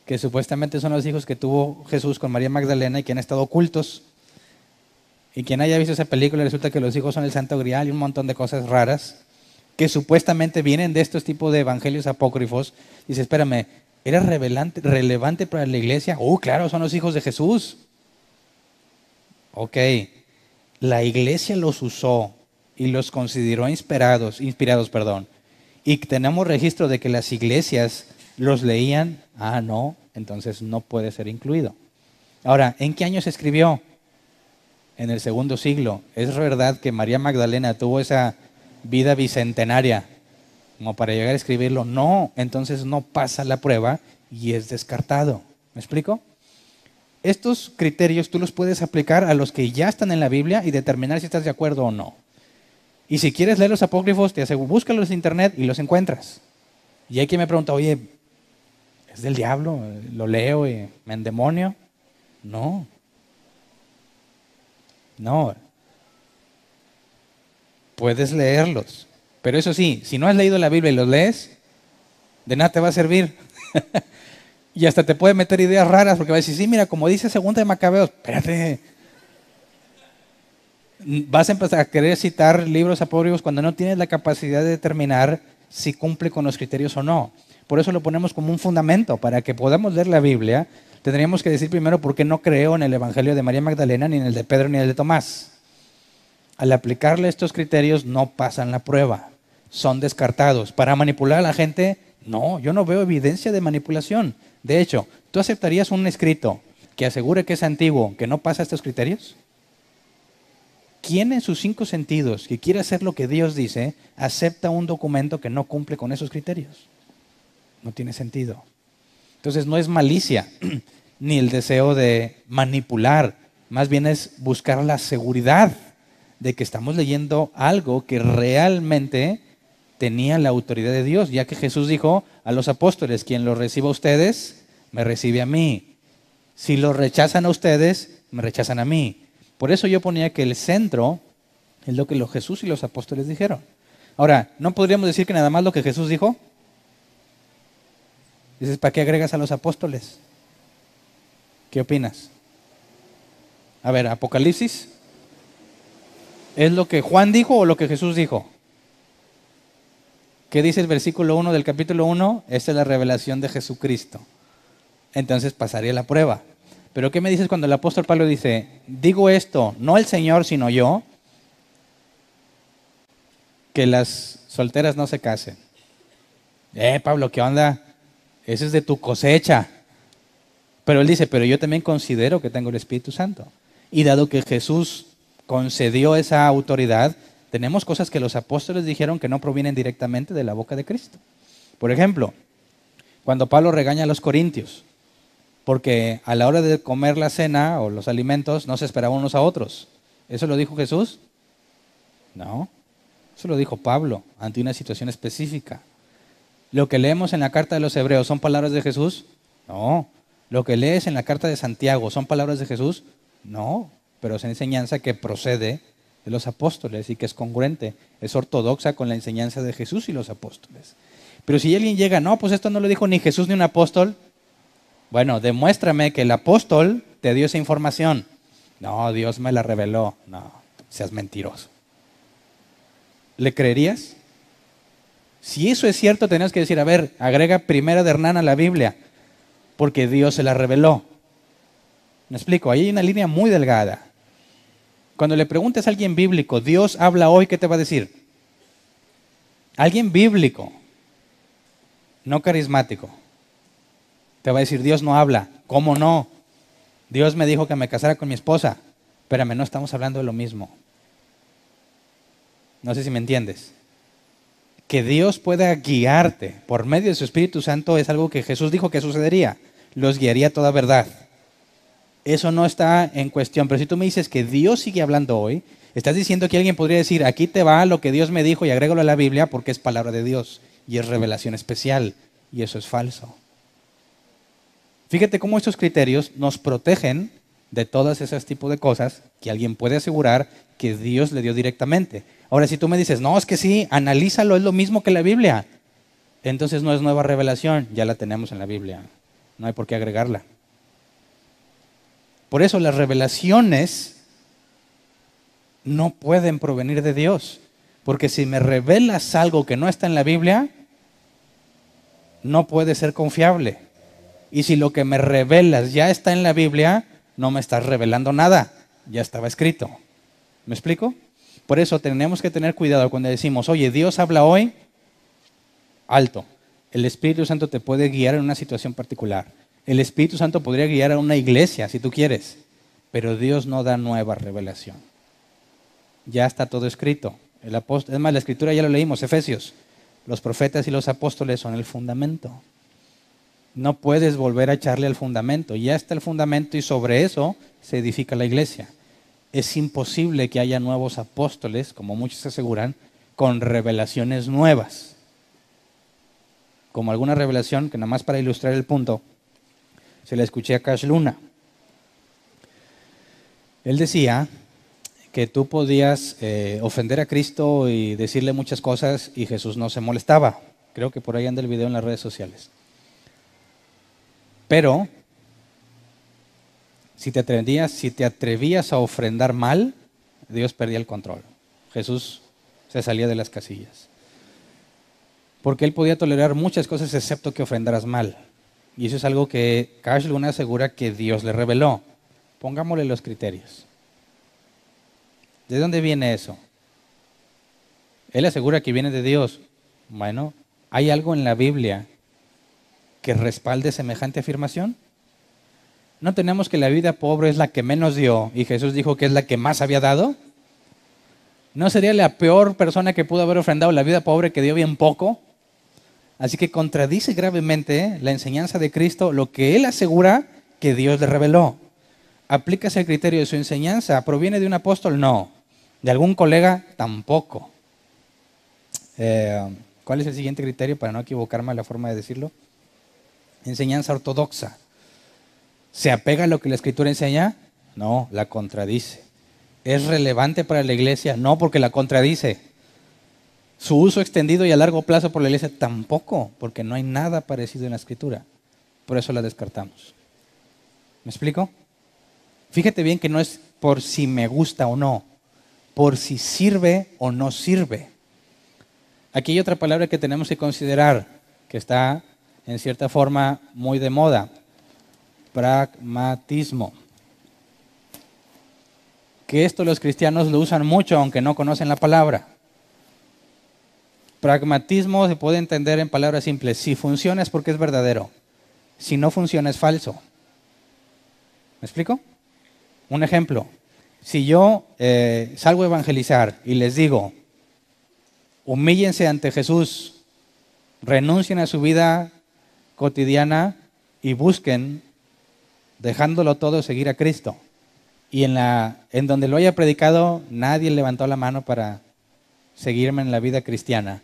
Que supuestamente son los hijos que tuvo Jesús con María Magdalena y que han estado ocultos. Y quien haya visto esa película resulta que los hijos son el Santo Grial y un montón de cosas raras que supuestamente vienen de estos tipos de evangelios apócrifos. Dice, espérame, ¿era relevante para la iglesia? Claro, son los hijos de Jesús. Ok, la iglesia los usó y los consideró inspirados, y tenemos registro de que las iglesias los leían. No, entonces no puede ser incluido. Ahora, ¿en qué año se escribió? En el segundo siglo. ¿Es verdad que María Magdalena tuvo esa vida bicentenaria como para llegar a escribirlo? No, entonces no pasa la prueba y es descartado. ¿Me explico? Estos criterios tú los puedes aplicar a los que ya están en la Biblia y determinar si estás de acuerdo o no. Y si quieres leer los apócrifos, te aseguro, búscalos en internet y los encuentras. Y hay quien me pregunta, oye, ¿es del diablo? ¿Lo leo y me endemonio? No. No. Puedes leerlos. Pero eso sí, si no has leído la Biblia y los lees, de nada te va a servir. Y hasta te puede meter ideas raras porque va a decir, sí, mira, como dice Segunda de Macabeos, espérate. Vas a empezar a querer citar libros apócrifos cuando no tienes la capacidad de determinar si cumple con los criterios o no. Por eso lo ponemos como un fundamento. Para que podamos leer la Biblia, tendríamos que decir primero por qué no creo en el Evangelio de María Magdalena, ni en el de Pedro, ni en el de Tomás. Al aplicarle estos criterios no pasan la prueba. Son descartados. ¿Para manipular a la gente? No, yo no veo evidencia de manipulación. De hecho, ¿tú aceptarías un escrito que asegure que es antiguo, que no pasa estos criterios? ¿Quién en sus 5 sentidos que quiere hacer lo que Dios dice acepta un documento que no cumple con esos criterios? No tiene sentido. Entonces no es malicia ni el deseo de manipular, más bien es buscar la seguridad de que estamos leyendo algo que realmente tenía la autoridad de Dios, ya que Jesús dijo a los apóstoles, quien lo reciba a ustedes, me recibe a mí. Si lo rechazan a ustedes, me rechazan a mí. Por eso yo ponía que el centro es lo que Jesús y los apóstoles dijeron. Ahora, ¿no podríamos decir que nada más lo que Jesús dijo? Dices, ¿para qué agregas a los apóstoles? ¿Qué opinas? A ver, Apocalipsis, ¿es lo que Juan dijo o lo que Jesús dijo? ¿Qué dice el versículo 1 del capítulo 1? Esta es la revelación de Jesucristo. Entonces pasaría la prueba. Pero ¿qué me dices cuando el apóstol Pablo dice, digo esto, no el Señor, sino yo, que las solteras no se casen? Pablo, ¿qué onda? Eso es de tu cosecha. Pero él dice, pero yo también considero que tengo el Espíritu Santo. Y dado que Jesús concedió esa autoridad, tenemos cosas que los apóstoles dijeron que no provienen directamente de la boca de Cristo. Por ejemplo, cuando Pablo regaña a los corintios, porque a la hora de comer la cena o los alimentos no se esperaban unos a otros. ¿Eso lo dijo Jesús? No, eso lo dijo Pablo ante una situación específica. ¿Lo que leemos en la carta de los Hebreos son palabras de Jesús? No. ¿Lo que lees en la carta de Santiago son palabras de Jesús? No, pero es enseñanza que procede de los apóstoles y que es congruente, es ortodoxa con la enseñanza de Jesús y los apóstoles. Pero si alguien llega, no, pues esto no lo dijo ni Jesús ni un apóstol, bueno, demuéstrame que el apóstol te dio esa información. No, Dios me la reveló. No, seas mentiroso. ¿Le creerías? Si eso es cierto, tenías que decir, a ver, agrega Primera de Hernán a la Biblia, porque Dios se la reveló. ¿Me explico? Ahí hay una línea muy delgada. Cuando le preguntes a alguien bíblico, Dios habla hoy, ¿qué te va a decir? Alguien bíblico, no carismático, te va a decir, Dios no habla. ¿Cómo no? Dios me dijo que me casara con mi esposa. Espérame, no estamos hablando de lo mismo. No sé si me entiendes. Que Dios pueda guiarte por medio de su Espíritu Santo es algo que Jesús dijo que sucedería. Los guiaría a toda verdad. Eso no está en cuestión. Pero si tú me dices que Dios sigue hablando hoy, estás diciendo que alguien podría decir, aquí te va lo que Dios me dijo y agrégalo a la Biblia porque es palabra de Dios y es revelación especial. Y eso es falso. Fíjate cómo estos criterios nos protegen de todas esas tipos de cosas que alguien puede asegurar que Dios le dio directamente. Ahora, si tú me dices, no, es que sí, analízalo, es lo mismo que la Biblia. Entonces no es nueva revelación, ya la tenemos en la Biblia. No hay por qué agregarla. Por eso las revelaciones no pueden provenir de Dios. Porque si me revelas algo que no está en la Biblia, no puede ser confiable. Y si lo que me revelas ya está en la Biblia, no me estás revelando nada. Ya estaba escrito. ¿Me explico? Por eso tenemos que tener cuidado cuando decimos, oye, Dios habla hoy, alto. El Espíritu Santo te puede guiar en una situación particular. El Espíritu Santo podría guiar a una iglesia, si tú quieres. Pero Dios no da nueva revelación. Ya está todo escrito. Es más, la Escritura ya lo leímos, Efesios. Los profetas y los apóstoles son el fundamento. No puedes volver a echarle al fundamento. Ya está el fundamento y sobre eso se edifica la iglesia. Es imposible que haya nuevos apóstoles, como muchos aseguran, con revelaciones nuevas. Como alguna revelación que nada más para ilustrar el punto, se la escuché a Cash Luna. Él decía que tú podías ofender a Cristo y decirle muchas cosas y Jesús no se molestaba. Creo que por ahí anda el video en las redes sociales. Pero si te atrevías a ofrendar mal, Dios perdía el control. Jesús se salía de las casillas. Porque Él podía tolerar muchas cosas excepto que ofrendaras mal. Y eso es algo que Cash Luna asegura que Dios le reveló. Pongámosle los criterios. ¿De dónde viene eso? Él asegura que viene de Dios. Bueno, ¿hay algo en la Biblia que respalde semejante afirmación? ¿No tenemos que la vida pobre es la que menos dio y Jesús dijo que es la que más había dado? ¿No sería la peor persona que pudo haber ofrendado la vida pobre que dio bien poco? Así que contradice gravemente la enseñanza de Cristo, lo que Él asegura que Dios le reveló. ¿Aplicas el criterio de su enseñanza? ¿Proviene de un apóstol? No. ¿De algún colega? Tampoco. ¿Cuál es el siguiente criterio para no equivocarme a la forma de decirlo? Enseñanza ortodoxa. ¿Se apega a lo que la Escritura enseña? No, la contradice. ¿Es relevante para la iglesia? No, porque la contradice. Su uso extendido y a largo plazo por la iglesia tampoco, porque no hay nada parecido en la Escritura. Por eso la descartamos. ¿Me explico? Fíjate bien que no es por si me gusta o no, por si sirve o no sirve. Aquí hay otra palabra que tenemos que considerar, que está en cierta forma muy de moda. Pragmatismo. Que esto los cristianos lo usan mucho, aunque no conocen la palabra. Pragmatismo se puede entender en palabras simples. Si funciona es porque es verdadero. Si no funciona es falso. ¿Me explico? Un ejemplo. Si yo salgo a evangelizar y les digo, humíllense ante Jesús, renuncien a su vida cotidiana y busquen, dejándolo todo, seguir a Cristo. Y en donde lo haya predicado, nadie levantó la mano para seguirme en la vida cristiana.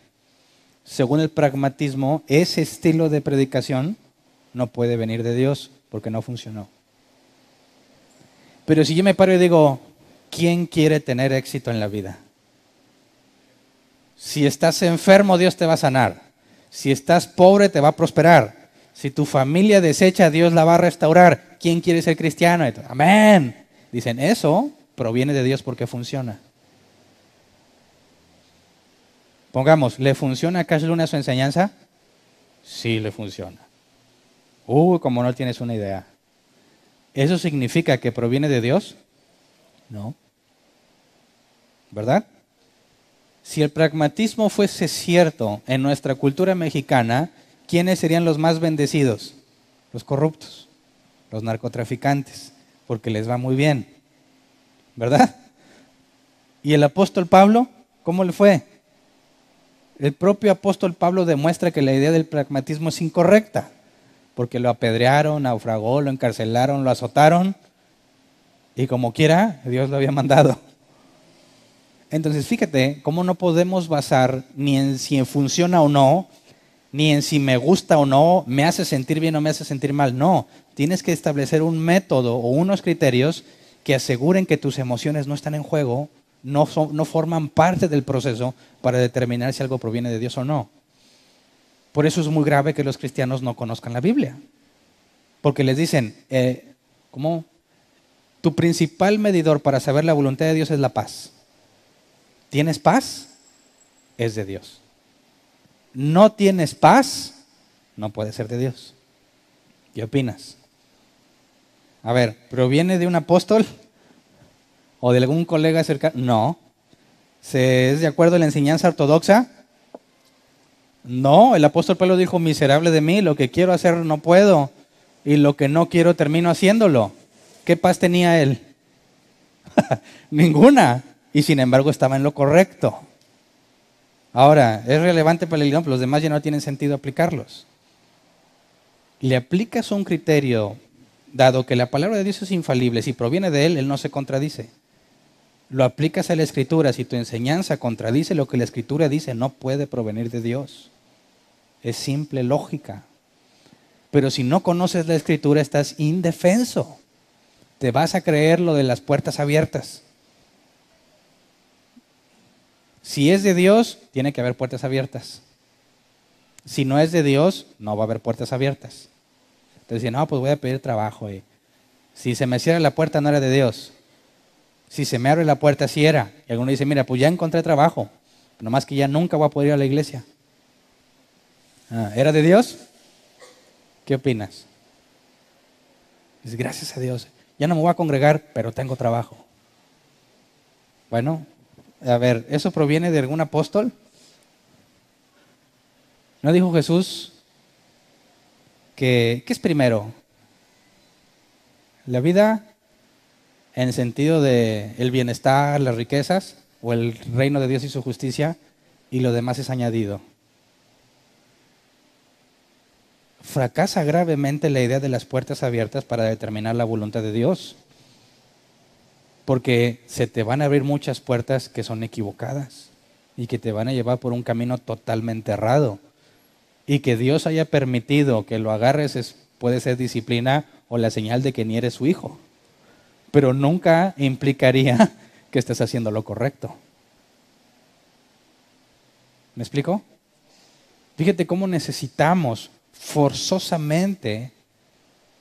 Según el pragmatismo, ese estilo de predicación no puede venir de Dios porque no funcionó. Pero si yo me paro y digo, ¿Quién quiere tener éxito en la vida? Si estás enfermo, Dios te va a sanar. Si estás pobre, te va a prosperar. Si tu familia deshecha, Dios la va a restaurar. ¿Quién quiere ser cristiano? Amén. Dicen, eso proviene de Dios porque funciona. Pongamos, ¿le funciona a Cash Luna su enseñanza? Sí, le funciona. Como no tienes una idea. ¿Eso significa que proviene de Dios? No. ¿Verdad? Si el pragmatismo fuese cierto en nuestra cultura mexicana, ¿quiénes serían los más bendecidos? Los corruptos, los narcotraficantes, porque les va muy bien. ¿Verdad? ¿Y el apóstol Pablo? ¿Cómo le fue? El propio apóstol Pablo demuestra que la idea del pragmatismo es incorrecta, porque lo apedrearon, naufragó, lo encarcelaron, lo azotaron, y como quiera, Dios lo había mandado. Entonces, fíjate cómo no podemos basar ni en si funciona o no, ni en si me gusta o no, me hace sentir bien o me hace sentir mal. No, tienes que establecer un método o unos criterios que aseguren que tus emociones no están en juego, no forman parte del proceso para determinar si algo proviene de Dios o no. Por eso es muy grave que los cristianos no conozcan la Biblia. Porque les dicen, ¿cómo? Tu principal medidor para saber la voluntad de Dios es la paz. ¿Tienes paz? Es de Dios. ¿No tienes paz? No puede ser de Dios. ¿Qué opinas? A ver, ¿proviene de un apóstol? ¿O de algún colega cercano? No. ¿Es de acuerdo a la enseñanza ortodoxa? No, el apóstol Pablo dijo, miserable de mí, lo que quiero hacer no puedo, y lo que no quiero termino haciéndolo. ¿Qué paz tenía él? Ninguna. Y sin embargo estaba en lo correcto. Ahora, es relevante para el ejemplo, los demás ya no tienen sentido aplicarlos. Le aplicas un criterio, dado que la palabra de Dios es infalible, si proviene de él no se contradice. Lo aplicas a la Escritura, si tu enseñanza contradice lo que la Escritura dice, no puede provenir de Dios. Es simple lógica. Pero si no conoces la Escritura, estás indefenso. Te vas a creer lo de las puertas abiertas. Si es de Dios, tiene que haber puertas abiertas. Si no es de Dios, no va a haber puertas abiertas. Entonces dicen, no, pues voy a pedir trabajo. Si se me cierra la puerta, no era de Dios. Si se me abre la puerta, sí era. Y alguno dice, mira, pues ya encontré trabajo. Nomás que ya nunca voy a poder ir a la iglesia. ¿Era de Dios? ¿Qué opinas? Dice, gracias a Dios. Ya no me voy a congregar, pero tengo trabajo. Bueno, a ver, ¿eso proviene de algún apóstol? ¿No dijo Jesús que qué es primero? ¿La vida en el sentido de el bienestar, las riquezas, o el reino de Dios y su justicia, y lo demás es añadido? Fracasa gravemente la idea de las puertas abiertas para determinar la voluntad de Dios. Porque se te van a abrir muchas puertas que son equivocadas y que te van a llevar por un camino totalmente errado. Y que Dios haya permitido que lo agarres puede ser disciplina o la señal de que ni eres su hijo. Pero nunca implicaría que estés haciendo lo correcto. ¿Me explico? Fíjate cómo necesitamos forzosamente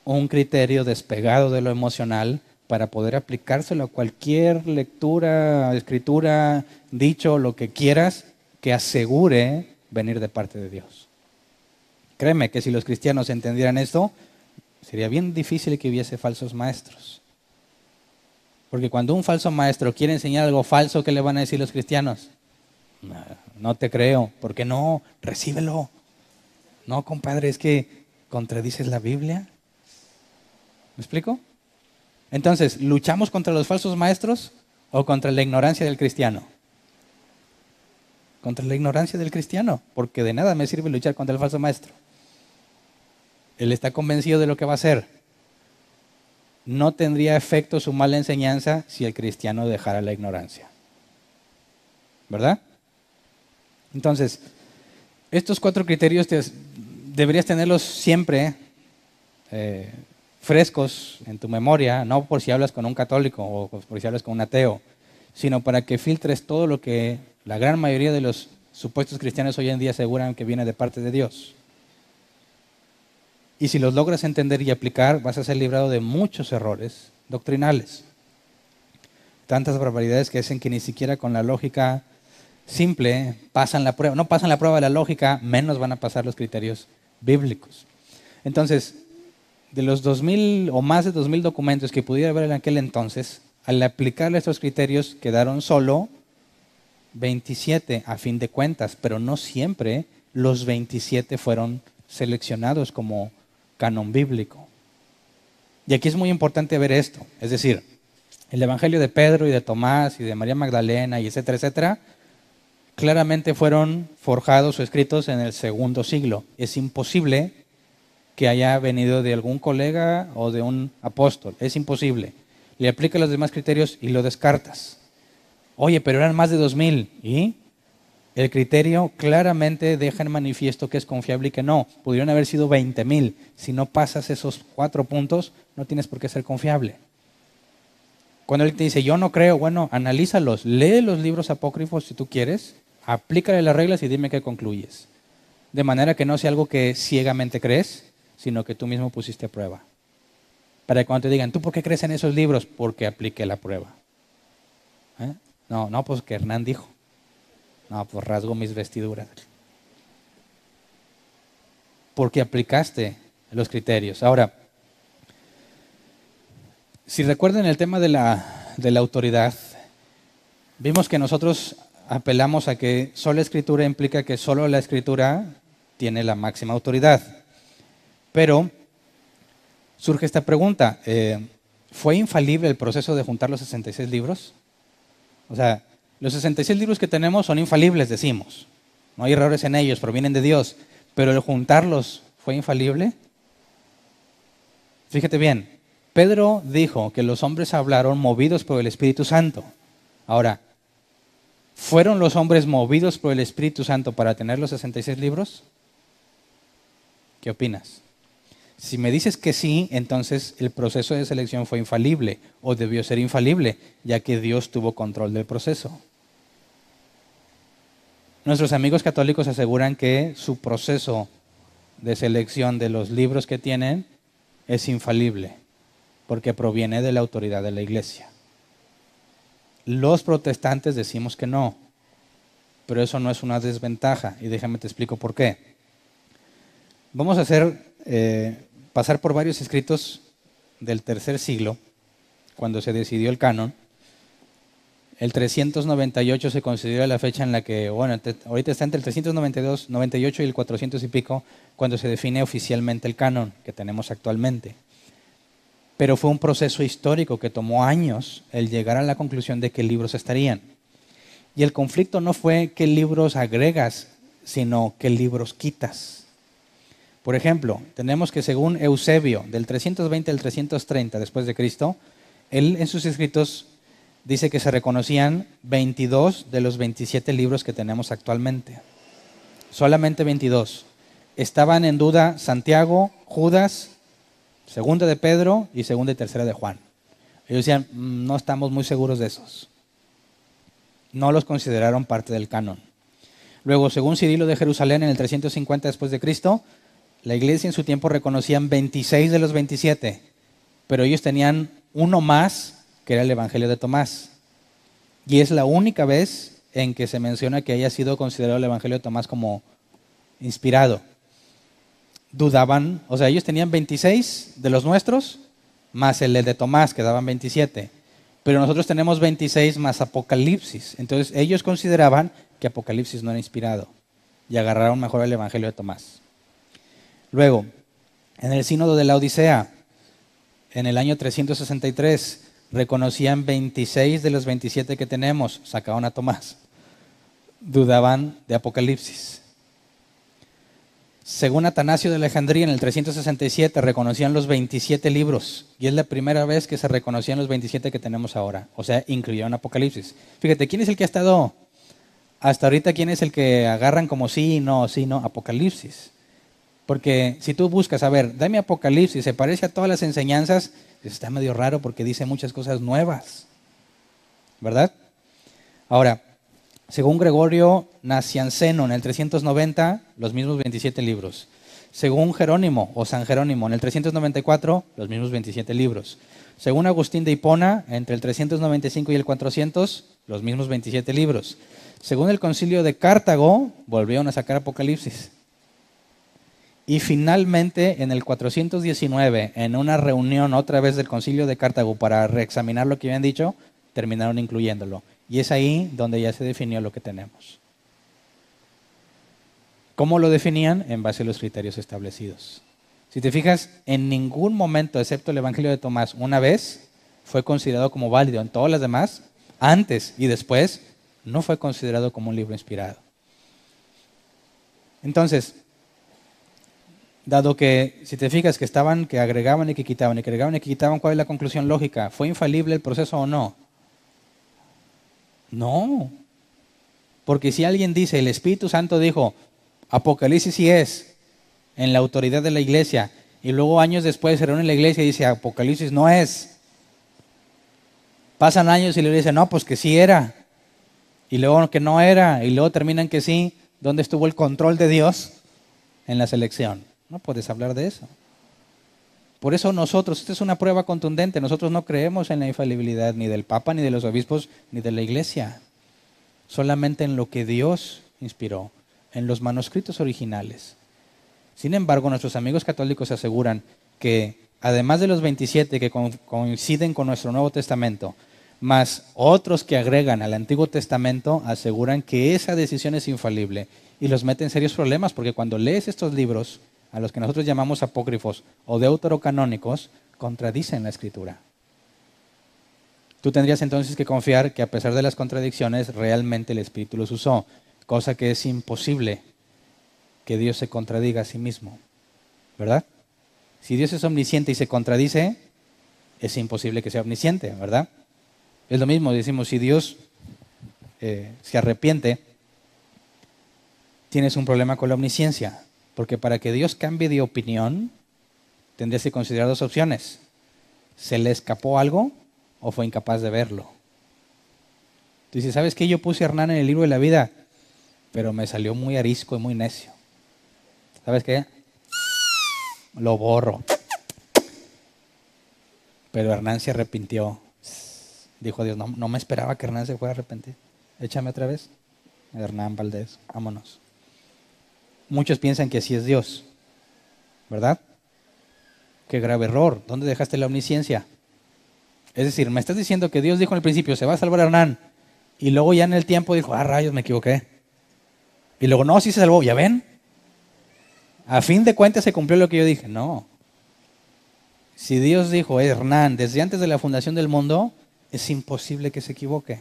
un criterio despegado de lo emocional para poder aplicárselo a cualquier lectura, escritura, dicho, lo que quieras, que asegure venir de parte de Dios. Créeme que si los cristianos entendieran esto, sería bien difícil que hubiese falsos maestros. Porque cuando un falso maestro quiere enseñar algo falso, ¿qué le van a decir los cristianos? No te creo. ¿Por qué no? Recíbelo. No, compadre, es que contradices la Biblia. ¿Me explico? Entonces, ¿luchamos contra los falsos maestros o contra la ignorancia del cristiano? Contra la ignorancia del cristiano, porque de nada me sirve luchar contra el falso maestro. Él está convencido de lo que va a hacer. No tendría efecto su mala enseñanza si el cristiano dejara la ignorancia. ¿Verdad? Entonces, estos 4 criterios deberías tenerlos siempre frescos en tu memoria, no por si hablas con un católico o por si hablas con un ateo, sino para que filtres todo lo que la gran mayoría de los supuestos cristianos hoy en día aseguran que viene de parte de Dios. Y si los logras entender y aplicar, vas a ser librado de muchos errores doctrinales. Tantas barbaridades que hacen que ni siquiera con la lógica simple pasan la prueba. No pasan la prueba de la lógica, menos van a pasar los criterios bíblicos. Entonces, de los 2,000 o más de 2,000 documentos que pudiera haber en aquel entonces, al aplicarle estos criterios quedaron solo 27 a fin de cuentas, pero no siempre los 27 fueron seleccionados como canon bíblico. Y aquí es muy importante ver esto, es decir, el Evangelio de Pedro y de Tomás y de María Magdalena y etcétera, etcétera, claramente fueron forjados o escritos en el segundo siglo. Es imposible que haya venido de algún colega o de un apóstol, es imposible. Le aplicas los demás criterios y lo descartas. Oye, pero eran más de 2,000, ¿y? El criterio claramente deja en manifiesto que es confiable y que no. Pudieron haber sido 20,000. Si no pasas esos 4 puntos, no tienes por qué ser confiable. Cuando él te dice, yo no creo, bueno, analízalos, lee los libros apócrifos si tú quieres, aplícale las reglas y dime qué concluyes. De manera que no sea algo que ciegamente crees, sino que tú mismo pusiste a prueba. Para que cuando te digan, ¿tú por qué crees en esos libros? Porque apliqué la prueba. No, pues que Hernán dijo. No, pues rasgo mis vestiduras. Porque aplicaste los criterios. Ahora, si recuerdan el tema de la autoridad, vimos que nosotros apelamos a que sola escritura implica que solo la escritura tiene la máxima autoridad. Pero surge esta pregunta, ¿fue infalible el proceso de juntar los 66 libros? O sea, los 66 libros que tenemos son infalibles, decimos. No hay errores en ellos, provienen de Dios. Pero el juntarlos, ¿fue infalible? Fíjate bien, Pedro dijo que los hombres hablaron movidos por el Espíritu Santo. Ahora, ¿fueron los hombres movidos por el Espíritu Santo para tener los 66 libros? ¿Qué opinas? Si me dices que sí, entonces el proceso de selección fue infalible o debió ser infalible, ya que Dios tuvo control del proceso. Nuestros amigos católicos aseguran que su proceso de selección de los libros que tienen es infalible, porque proviene de la autoridad de la Iglesia. Los protestantes decimos que no, pero eso no es una desventaja, y déjame te explico por qué. Vamos a pasar por varios escritos del tercer siglo, cuando se decidió el canon. El 398 se considera la fecha en la que, bueno, ahorita está entre el 392, 98 y el 400 y pico, cuando se define oficialmente el canon que tenemos actualmente. Pero fue un proceso histórico que tomó años el llegar a la conclusión de qué libros estarían. Y el conflicto no fue qué libros agregas, sino qué libros quitas. Por ejemplo, tenemos que según Eusebio, del 320 al 330 después de Cristo, él en sus escritos dice que se reconocían 22 de los 27 libros que tenemos actualmente. Solamente 22. Estaban en duda Santiago, Judas, Segunda de Pedro y Segunda y Tercera de Juan. Ellos decían, no estamos muy seguros de esos. No los consideraron parte del canon. Luego, según Cirilo de Jerusalén, en el 350 después de Cristo, la iglesia en su tiempo reconocían 26 de los 27, pero ellos tenían uno más, que era el Evangelio de Tomás. Y es la única vez en que se menciona que haya sido considerado el Evangelio de Tomás como inspirado. Dudaban, o sea, ellos tenían 26 de los nuestros, más el de Tomás, que daban 27. Pero nosotros tenemos 26 más Apocalipsis. Entonces ellos consideraban que Apocalipsis no era inspirado y agarraron mejor el Evangelio de Tomás. Luego, en el sínodo de la Odisea, en el año 363, reconocían 26 de los 27 que tenemos, sacaban a Tomás. Dudaban de Apocalipsis. Según Atanasio de Alejandría, en el 367 reconocían los 27 libros y es la primera vez que se reconocían los 27 que tenemos ahora. O sea, incluyeron Apocalipsis. Fíjate, ¿quién es el que ha estado hasta ahorita? ¿Quién es el que agarran como sí, no, Apocalipsis? Porque si tú buscas, a ver, dame Apocalipsis, se parece a todas las enseñanzas, está medio raro porque dice muchas cosas nuevas, ¿verdad? Ahora, según Gregorio Nacianceno en el 390, los mismos 27 libros. Según Jerónimo o San Jerónimo en el 394, los mismos 27 libros. Según Agustín de Hipona, entre el 395 y el 400, los mismos 27 libros. Según el Concilio de Cartago, volvieron a sacar Apocalipsis. Y finalmente, en el 419, en una reunión otra vez del Concilio de Cartago para reexaminar lo que habían dicho, terminaron incluyéndolo. Y es ahí donde ya se definió lo que tenemos. ¿Cómo lo definían? En base a los criterios establecidos. Si te fijas, en ningún momento, excepto el Evangelio de Tomás, una vez fue considerado como válido. En todas las demás, antes y después, no fue considerado como un libro inspirado. Entonces, dado que, si te fijas, que agregaban y que quitaban, y que agregaban y que quitaban, ¿cuál es la conclusión lógica? ¿Fue infalible el proceso o no? No. Porque si alguien dice, el Espíritu Santo dijo, Apocalipsis sí es, en la autoridad de la iglesia, y luego años después se reúne en la iglesia y dice, Apocalipsis no es. Pasan años y le dicen, no, pues que sí era. Y luego que no era, y luego terminan que sí. ¿Dónde estuvo el control de Dios en la selección? No puedes hablar de eso. Por eso nosotros, esta es una prueba contundente, nosotros no creemos en la infalibilidad ni del Papa, ni de los obispos, ni de la iglesia. Solamente en lo que Dios inspiró, en los manuscritos originales. Sin embargo, nuestros amigos católicos aseguran que, además de los 27 que coinciden con nuestro Nuevo Testamento, más otros que agregan al Antiguo Testamento, aseguran que esa decisión es infalible y los mete en serios problemas, porque cuando lees estos libros, a los que nosotros llamamos apócrifos o deuterocanónicos, contradicen la Escritura. Tú tendrías entonces que confiar que a pesar de las contradicciones, realmente el Espíritu los usó, cosa que es imposible que Dios se contradiga a sí mismo, ¿verdad? Si Dios es omnisciente y se contradice, es imposible que sea omnisciente, ¿verdad? Es lo mismo, decimos, si Dios se arrepiente, tienes un problema con la omnisciencia, porque para que Dios cambie de opinión, tendrías que considerar dos opciones. ¿Se le escapó algo o fue incapaz de verlo? Tú dices, ¿sabes qué? Yo puse a Hernán en el libro de la vida, pero me salió muy arisco y muy necio. ¿Sabes qué? Lo borro. Pero Hernán se arrepintió. Dijo Dios, no me esperaba que Hernán se fuera a arrepentir. Échame otra vez. Hernán Valdés, vámonos. Muchos piensan que así es Dios, ¿verdad? Qué grave error. ¿Dónde dejaste la omnisciencia? Es decir, me estás diciendo que Dios dijo en el principio, se va a salvar a Hernán. Y luego ya en el tiempo dijo, rayos, me equivoqué. Y luego, no, sí se salvó, ¿ya ven? A fin de cuentas se cumplió lo que yo dije. No. Si Dios dijo, Hernán, desde antes de la fundación del mundo, es imposible que se equivoque.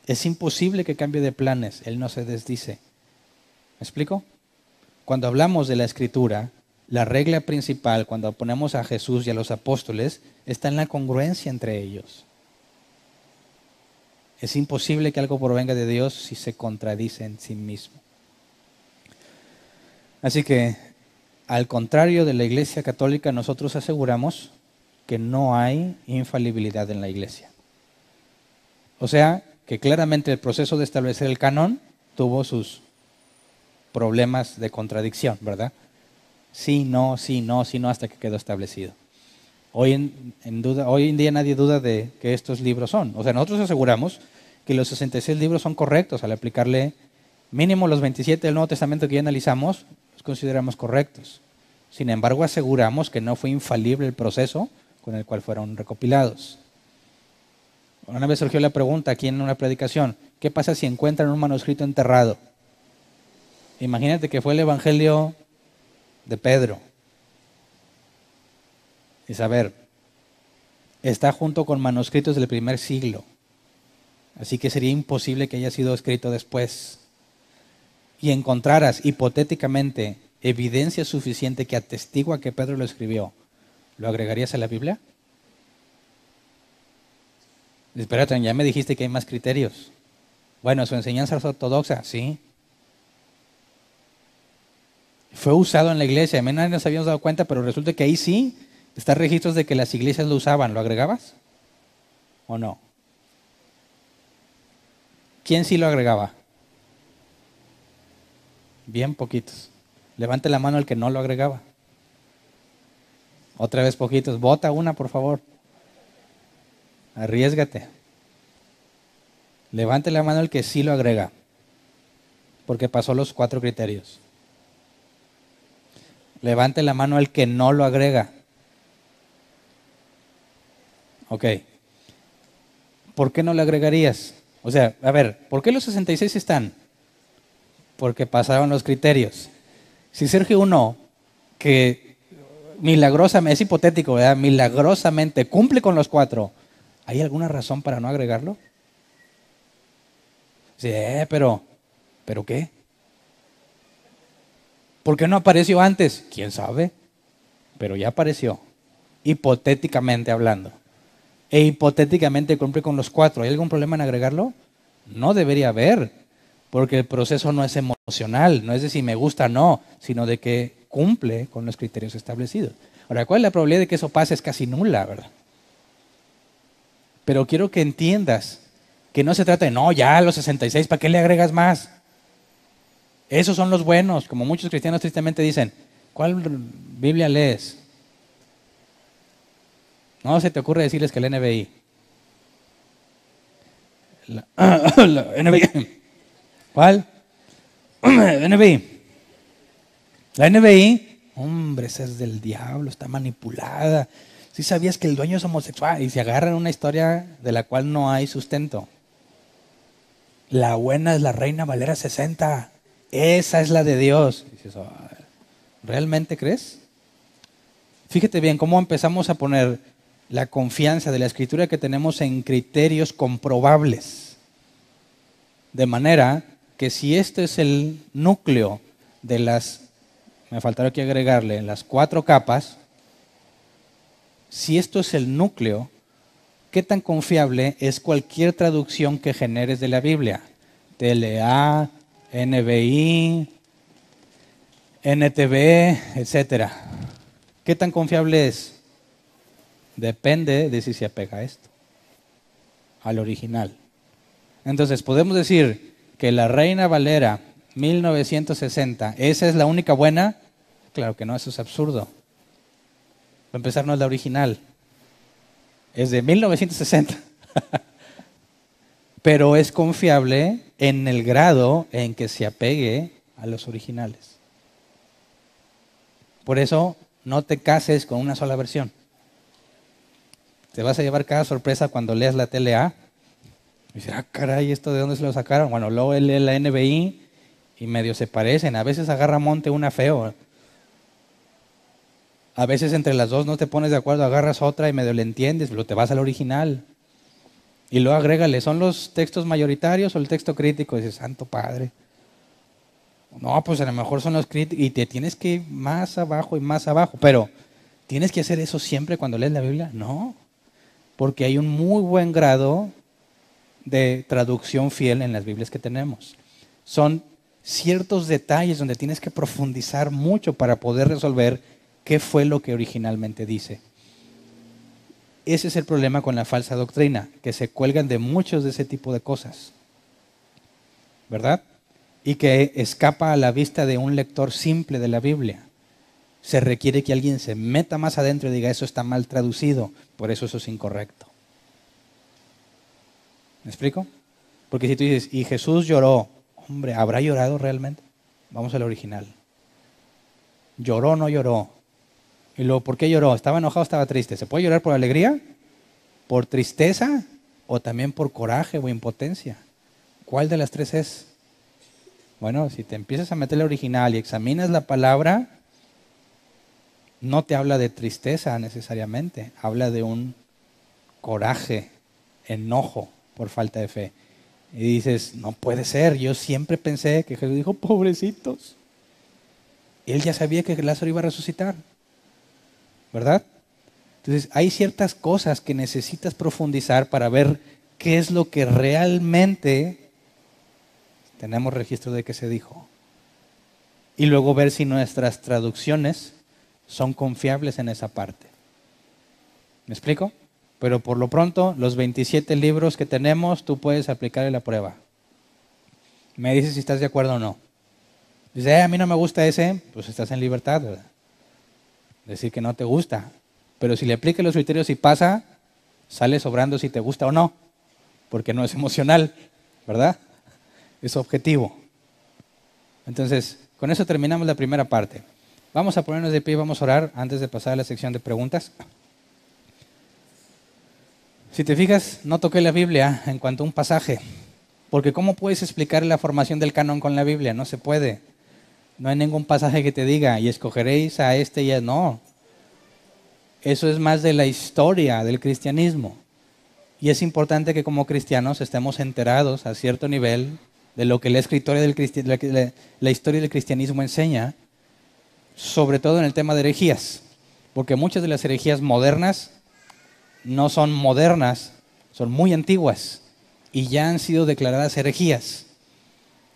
Es imposible que cambie de planes. Él no se desdice. ¿Me explico? Cuando hablamos de la Escritura, la regla principal, cuando ponemos a Jesús y a los apóstoles, está en la congruencia entre ellos. Es imposible que algo provenga de Dios si se contradice en sí mismo. Así que, al contrario de la Iglesia Católica, nosotros aseguramos que no hay infalibilidad en la Iglesia. O sea, que claramente el proceso de establecer el canon tuvo sus problemas de contradicción, ¿verdad? Sí, no, hasta que quedó establecido. Hoy en día nadie duda de que estos libros son. O sea, nosotros aseguramos que los 66 libros son correctos al aplicarle mínimo los 27 del Nuevo Testamento que ya analizamos, los consideramos correctos. Sin embargo, aseguramos que no fue infalible el proceso con el cual fueron recopilados. Una vez surgió la pregunta aquí en una predicación, ¿qué pasa si encuentran un manuscrito enterrado? Imagínate que fue el Evangelio de Pedro. Y saber, está junto con manuscritos del primer siglo. Así que sería imposible que haya sido escrito después. Y encontraras hipotéticamente evidencia suficiente que atestigua que Pedro lo escribió, ¿lo agregarías a la Biblia? Espérate, ya me dijiste que hay más criterios. Bueno, su enseñanza es ortodoxa, sí. Fue usado en la iglesia. A mí nadie nos habíamos dado cuenta, pero resulta que ahí sí está registros de que las iglesias lo usaban. ¿Lo agregabas? ¿O no? ¿Quién sí lo agregaba? Bien poquitos. Levante la mano el que no lo agregaba. Otra vez poquitos. Vota una, por favor. Arriésgate. Levante la mano el que sí lo agrega. Porque pasó los 4 criterios. Levante la mano el que no lo agrega. Ok. ¿Por qué no lo agregarías? O sea, a ver, ¿por qué los 66 están? Porque pasaron los criterios. Si surge uno que milagrosamente, es hipotético, ¿verdad? Milagrosamente cumple con los 4, ¿hay alguna razón para no agregarlo? Sí, ¿pero qué? ¿Por qué no apareció antes? ¿Quién sabe? Pero ya apareció, hipotéticamente hablando. E hipotéticamente cumple con los 4. ¿Hay algún problema en agregarlo? No debería haber, porque el proceso no es emocional, no es de si me gusta o no, sino de que cumple con los criterios establecidos. Ahora, ¿cuál es la probabilidad de que eso pase? Es casi nula, ¿verdad? Pero quiero que entiendas que no se trata de, no, ya los 66, ¿para qué le agregas más? Esos son los buenos, como muchos cristianos tristemente dicen. ¿Cuál Biblia lees? No se te ocurre decirles que el NBI. La NBI. ¿Cuál? NBI. La NBI, hombre, esa es del diablo, está manipulada. ¿Sí sabías que el dueño es homosexual? Y se agarran una historia de la cual no hay sustento. La buena es la Reina Valera 60. Esa es la de Dios. Y dices, ¿realmente crees? Fíjate bien cómo empezamos a poner la confianza de la Escritura que tenemos en criterios comprobables. De manera que si este es el núcleo de las, me faltará que agregarle, las 4 capas, si esto es el núcleo, ¿qué tan confiable es cualquier traducción que generes de la Biblia? TLA, NBI, NTV, etcétera. ¿Qué tan confiable es? Depende de si se apega a esto, al original. Entonces, ¿podemos decir que la Reina Valera 1960, esa es la única buena? Claro que no, eso es absurdo. Para empezar, no es la original. Es de 1960. Pero es confiable en el grado en que se apegue a los originales. Por eso, no te cases con una sola versión. Te vas a llevar cada sorpresa cuando leas la TLA. Y dices, caray, ¿esto de dónde se lo sacaron? Bueno, luego lee la NBI y medio se parecen. A veces agarra monte una feo. A veces entre las dos no te pones de acuerdo, agarras otra y medio le entiendes, pero te vas al original. Y luego agrégale, ¿son los textos mayoritarios o el texto crítico? Y dices, Santo Padre. No, pues a lo mejor son los críticos. Y te tienes que ir más abajo y más abajo. Pero, ¿tienes que hacer eso siempre cuando lees la Biblia? No. Porque hay un muy buen grado de traducción fiel en las Biblias que tenemos. Son ciertos detalles donde tienes que profundizar mucho para poder resolver qué fue lo que originalmente dice. Ese es el problema con la falsa doctrina, que se cuelgan de muchos de ese tipo de cosas, ¿verdad? Y que escapa a la vista de un lector simple de la Biblia. Se requiere que alguien se meta más adentro y diga, eso está mal traducido, por eso es incorrecto. ¿Me explico? Porque si tú dices, y Jesús lloró, hombre, ¿habrá llorado realmente? Vamos al original. ¿Lloró o no lloró? Y luego, ¿por qué lloró? ¿Estaba enojado o estaba triste? ¿Se puede llorar por alegría? ¿Por tristeza? ¿O también por coraje o impotencia? ¿Cuál de las 3 es? Bueno, si te empiezas a meter el original y examinas la palabra, no te habla de tristeza necesariamente, habla de un coraje, enojo por falta de fe. Y dices, no puede ser, yo siempre pensé que Jesús dijo, pobrecitos. Él ya sabía que Lázaro iba a resucitar, ¿verdad? Entonces, hay ciertas cosas que necesitas profundizar para ver qué es lo que realmente tenemos registro de que se dijo. y luego ver si nuestras traducciones son confiables en esa parte. ¿Me explico? Pero por lo pronto, los 27 libros que tenemos, tú puedes aplicarle la prueba. Me dices si estás de acuerdo o no. Dice, a mí no me gusta ese, pues estás en libertad, ¿verdad? Decir que no te gusta. Pero si le aplicas los criterios y pasa, sale sobrando si te gusta o no. Porque no es emocional, ¿verdad? Es objetivo. Entonces, con eso terminamos la primera parte. Vamos a ponernos de pie y vamos a orar antes de pasar a la sección de preguntas. Si te fijas, no toqué la Biblia en cuanto a un pasaje. Porque ¿cómo puedes explicar la formación del canon con la Biblia? No se puede. No hay ningún pasaje que te diga, y escogeréis a este y a... No. Eso es más de la historia del cristianismo. Y es importante que como cristianos estemos enterados a cierto nivel de lo que la historia del cristianismo enseña, sobre todo en el tema de herejías. Porque muchas de las herejías modernas no son modernas, son muy antiguas y ya han sido declaradas herejías.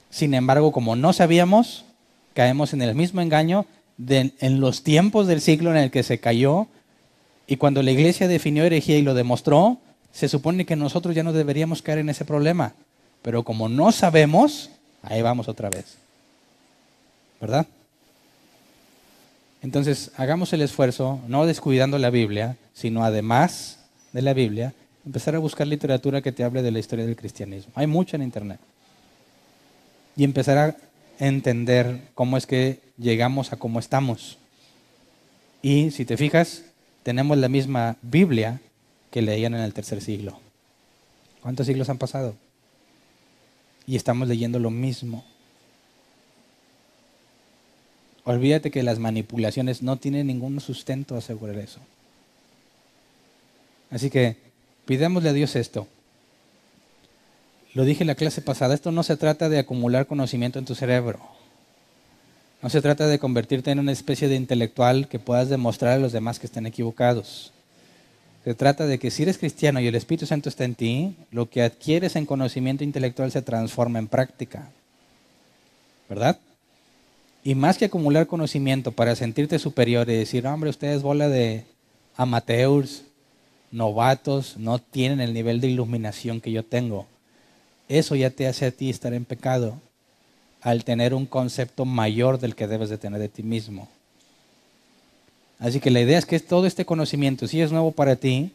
Sin embargo, como no sabíamos, caemos en el mismo engaño en los tiempos del siglo en el que se cayó, y cuando la iglesia definió herejía y lo demostró, se supone que nosotros ya no deberíamos caer en ese problema. Pero como no sabemos, ahí vamos otra vez. ¿Verdad? Entonces, hagamos el esfuerzo, no descuidando la Biblia, sino además de la Biblia, empezar a buscar literatura que te hable de la historia del cristianismo. Hay mucho en internet. Y empezar a entender cómo es que llegamos a cómo estamos. Y si te fijas, tenemos la misma Biblia que leían en el tercer siglo. ¿Cuántos siglos han pasado? Y estamos leyendo lo mismo. Olvídate que las manipulaciones no tienen ningún sustento asegurar eso. Así que pidámosle a Dios esto. Lo dije en la clase pasada, esto no se trata de acumular conocimiento en tu cerebro. No se trata de convertirte en una especie de intelectual que puedas demostrar a los demás que están equivocados. Se trata de que si eres cristiano y el Espíritu Santo está en ti, lo que adquieres en conocimiento intelectual se transforma en práctica. ¿Verdad? Y más que acumular conocimiento para sentirte superior y decir, hombre, ustedes bola de amateurs, novatos, no tienen el nivel de iluminación que yo tengo. Eso ya te hace a ti estar en pecado al tener un concepto mayor del que debes de tener de ti mismo. Así que la idea es que todo este conocimiento, si es nuevo para ti,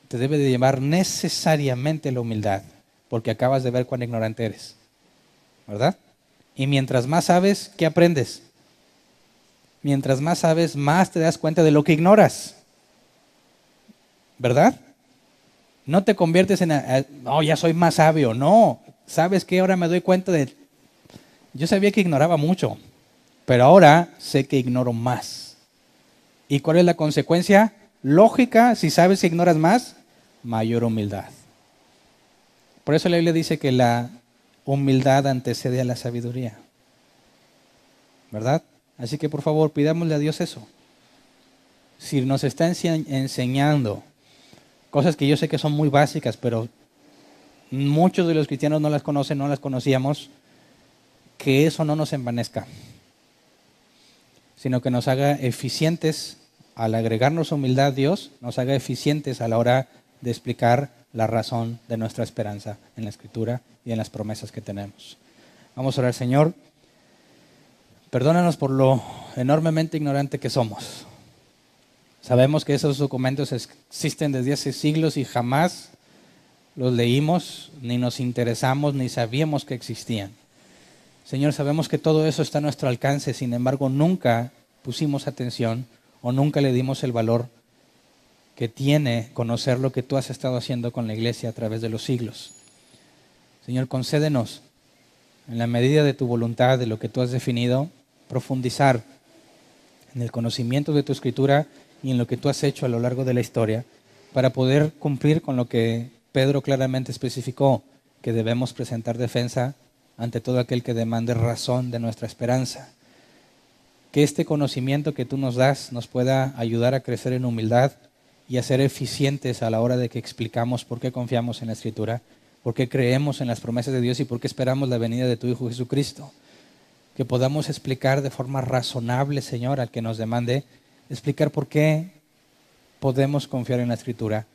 te debe de llevar necesariamente a la humildad, porque acabas de ver cuán ignorante eres. ¿Verdad? Y mientras más sabes, ¿qué aprendes? Mientras más sabes, más te das cuenta de lo que ignoras. ¿Verdad? No te conviertes en, no, ya soy más sabio. No, ¿sabes qué? Ahora me doy cuenta de, yo sabía que ignoraba mucho, pero ahora sé que ignoro más. ¿Y cuál es la consecuencia lógica? Si sabes que ignoras más, mayor humildad. Por eso la Biblia dice que la humildad antecede a la sabiduría. ¿Verdad? Así que por favor, pidámosle a Dios eso. Si nos está enseñando cosas que yo sé que son muy básicas, pero muchos de los cristianos no las conocen, no las conocíamos, que eso no nos envanezca, sino que nos haga eficientes al agregarnos humildad a Dios, nos haga eficientes a la hora de explicar la razón de nuestra esperanza en la Escritura y en las promesas que tenemos. Vamos a orar. Señor, perdónanos por lo enormemente ignorante que somos. Sabemos que esos documentos existen desde hace siglos y jamás los leímos, ni nos interesamos, ni sabíamos que existían. Señor, sabemos que todo eso está a nuestro alcance, sin embargo, nunca pusimos atención o nunca le dimos el valor que tiene conocer lo que tú has estado haciendo con la iglesia a través de los siglos. Señor, concédenos, en la medida de tu voluntad, de lo que tú has definido, profundizar en el conocimiento de tu Escritura y en lo que tú has hecho a lo largo de la historia, para poder cumplir con lo que Pedro claramente especificó, que debemos presentar defensa ante todo aquel que demande razón de nuestra esperanza. Que este conocimiento que tú nos das nos pueda ayudar a crecer en humildad y a ser eficientes a la hora de que explicamos por qué confiamos en la Escritura, por qué creemos en las promesas de Dios y por qué esperamos la venida de tu Hijo Jesucristo. que podamos explicar de forma razonable, Señor, al que nos demande, explicar por qué podemos confiar en la Escritura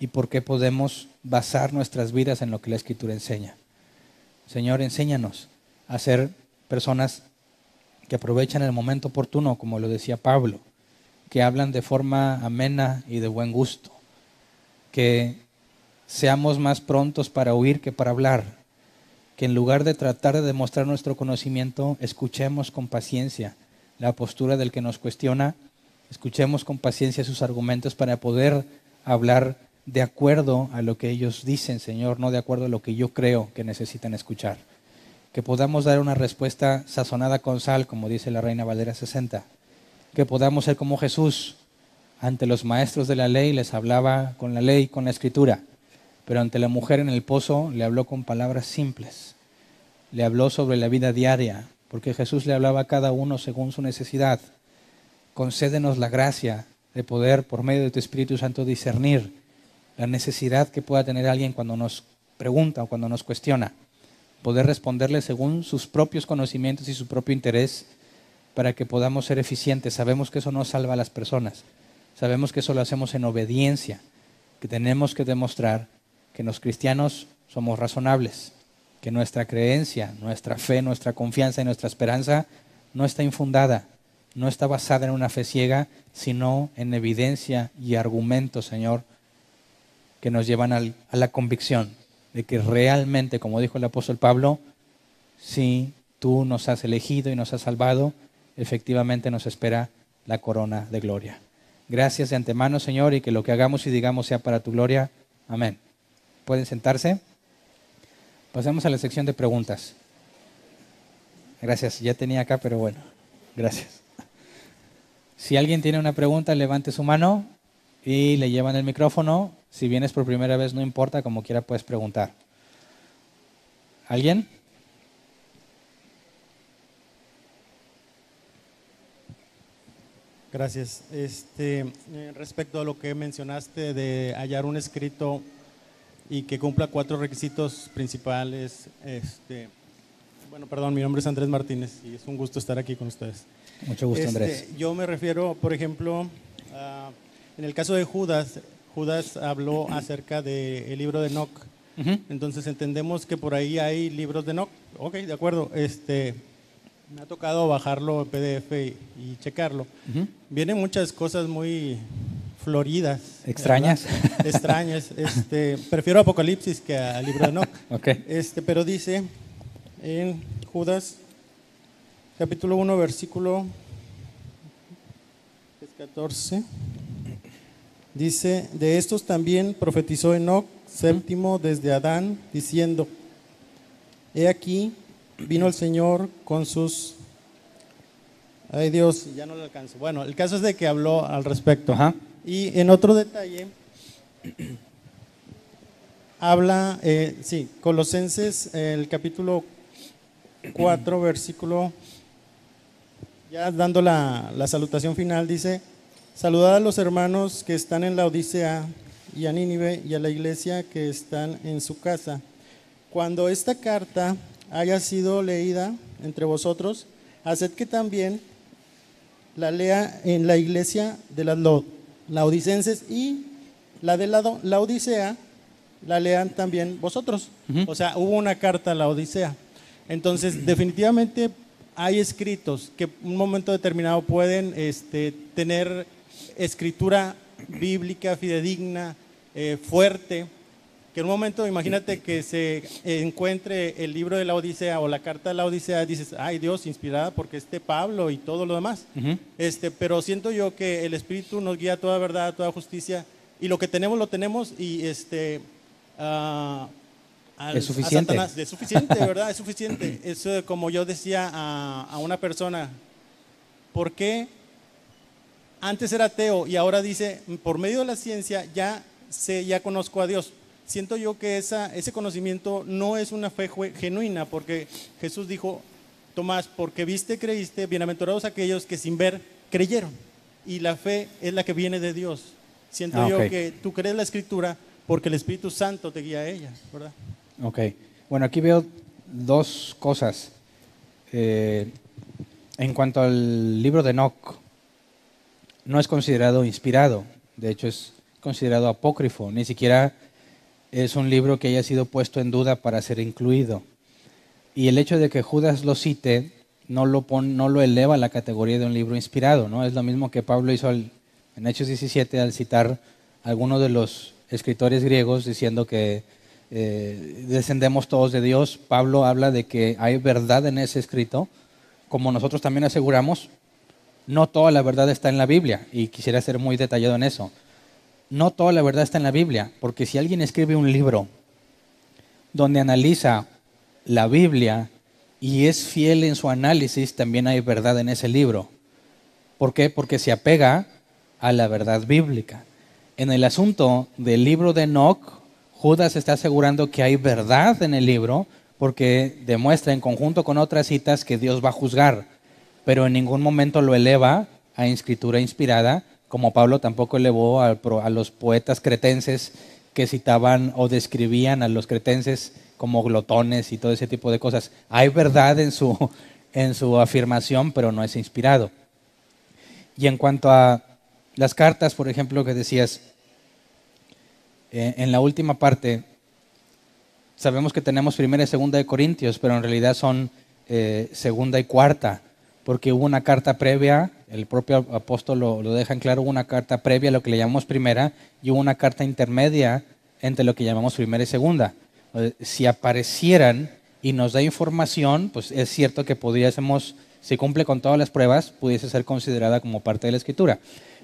y por qué podemos basar nuestras vidas en lo que la Escritura enseña. Señor, enséñanos a ser personas que aprovechan el momento oportuno, como lo decía Pablo, que hablan de forma amena y de buen gusto, que seamos más prontos para oír que para hablar, que en lugar de tratar de demostrar nuestro conocimiento, escuchemos con paciencia la postura del que nos cuestiona, escuchemos con paciencia sus argumentos para poder hablar de acuerdo a lo que ellos dicen, Señor, no de acuerdo a lo que yo creo que necesitan escuchar. Que podamos dar una respuesta sazonada con sal, como dice la Reina Valera 60. Que podamos ser como Jesús. Ante los maestros de la ley les hablaba con la ley, con la Escritura. Pero ante la mujer en el pozo le habló con palabras simples. Le habló sobre la vida diaria, porque Jesús le hablaba a cada uno según su necesidad. Concédenos la gracia de poder, por medio de tu Espíritu Santo, discernir la necesidad que pueda tener alguien cuando nos pregunta o cuando nos cuestiona. Poder responderle según sus propios conocimientos y su propio interés para que podamos ser eficientes. Sabemos que eso no salva a las personas. Sabemos que eso lo hacemos en obediencia, que tenemos que demostrar que los cristianos somos razonables, que nuestra creencia, nuestra fe, nuestra confianza y nuestra esperanza no está infundada, no está basada en una fe ciega, sino en evidencia y argumentos, Señor, que nos llevan a la convicción de que realmente, como dijo el apóstol Pablo, si tú nos has elegido y nos has salvado, efectivamente nos espera la corona de gloria. Gracias de antemano, Señor, y que lo que hagamos y digamos sea para tu gloria. Amén. ¿Pueden sentarse? Pasemos a la sección de preguntas. Gracias, ya tenía acá, pero bueno, gracias. Si alguien tiene una pregunta, levante su mano y le llevan el micrófono. Si vienes por primera vez, no importa, como quiera puedes preguntar. ¿Alguien? Gracias. Respecto a lo que mencionaste de hallar un escrito y que cumpla 4 requisitos principales, mi nombre es Andrés Martínez y es un gusto estar aquí con ustedes. Mucho gusto, Andrés. Yo me refiero, por ejemplo, en el caso de Judas habló acerca del libro de Enoc. Entonces entendemos que por ahí hay libros de Enoc. Ok, de acuerdo. Me ha tocado bajarlo en PDF y checarlo. Vienen muchas cosas muy floridas. ¿Extrañas? ¿Verdad? Extrañas. Prefiero Apocalipsis que al libro de Enoc. Okay. Pero dice en Judas, capítulo 1, versículo 14, dice, de estos también profetizó Enoc, séptimo desde Adán, diciendo, he aquí, vino el Señor con sus... Ay Dios, ya no lo alcanzo. Bueno, el caso es de que habló al respecto. Ajá. Y en otro detalle, habla, Colosenses, el capítulo 4, versículo, ya dando la salutación final, dice, saludad a los hermanos que están en la Odisea y a Nínive y a la iglesia que están en su casa. Cuando esta carta haya sido leída entre vosotros, haced que también la lea en la iglesia de las laodicenses y la de la Odisea la lean también vosotros. O sea, hubo una carta a la Odisea. Entonces, definitivamente hay escritos que en un momento determinado pueden tener escritura bíblica, fidedigna, fuerte, que en un momento, imagínate que se encuentre el libro de la Odisea o la carta de la Odisea, dices, ay Dios, inspirada porque Pablo y todo lo demás. Pero siento yo que el Espíritu nos guía a toda verdad, a toda justicia, y lo que tenemos, lo tenemos, y es suficiente. A Satanás, es suficiente, ¿verdad? Es suficiente. Eso, como yo decía a una persona, ¿por qué antes era ateo y ahora dice, por medio de la ciencia ya conozco a Dios? Siento yo que ese conocimiento no es una fe genuina, porque Jesús dijo, Tomás, porque viste, creíste, bienaventurados aquellos que sin ver creyeron. Y la fe es la que viene de Dios. Siento yo que tú crees la Escritura porque el Espíritu Santo te guía a ella, ¿verdad? Ok. Bueno, aquí veo dos cosas. en cuanto al libro de Enoc, no es considerado inspirado, de hecho es considerado apócrifo, ni siquiera es un libro que haya sido puesto en duda para ser incluido. Y el hecho de que Judas lo cite no lo eleva a la categoría de un libro inspirado, ¿no? Es lo mismo que Pablo hizo en Hechos 17 al citar a algunos de los escritores griegos diciendo que descendemos todos de Dios. Pablo habla de que hay verdad en ese escrito, como nosotros también aseguramos. No toda la verdad está en la Biblia, y quisiera ser muy detallado en eso. No toda la verdad está en la Biblia, porque si alguien escribe un libro donde analiza la Biblia y es fiel en su análisis, también hay verdad en ese libro. ¿Por qué? Porque se apega a la verdad bíblica. En el asunto del libro de Enoc, Judas está asegurando que hay verdad en el libro porque demuestra en conjunto con otras citas que Dios va a juzgar, pero en ningún momento lo eleva a escritura inspirada, como Pablo tampoco elevó a los poetas cretenses que citaban o describían a los cretenses como glotones y todo ese tipo de cosas. Hay verdad en su afirmación, pero no es inspirado. Y en cuanto a las cartas, por ejemplo, que decías, en la última parte, sabemos que tenemos primera y segunda de Corintios, pero en realidad son segunda y cuarta, porque hubo una carta previa, el propio apóstol lo deja en claro, hubo una carta previa a lo que le llamamos primera y hubo una carta intermedia entre lo que llamamos primera y segunda. Si aparecieran y nos da información, pues es cierto que pudiésemos, si cumple con todas las pruebas, pudiese ser considerada como parte de la Escritura.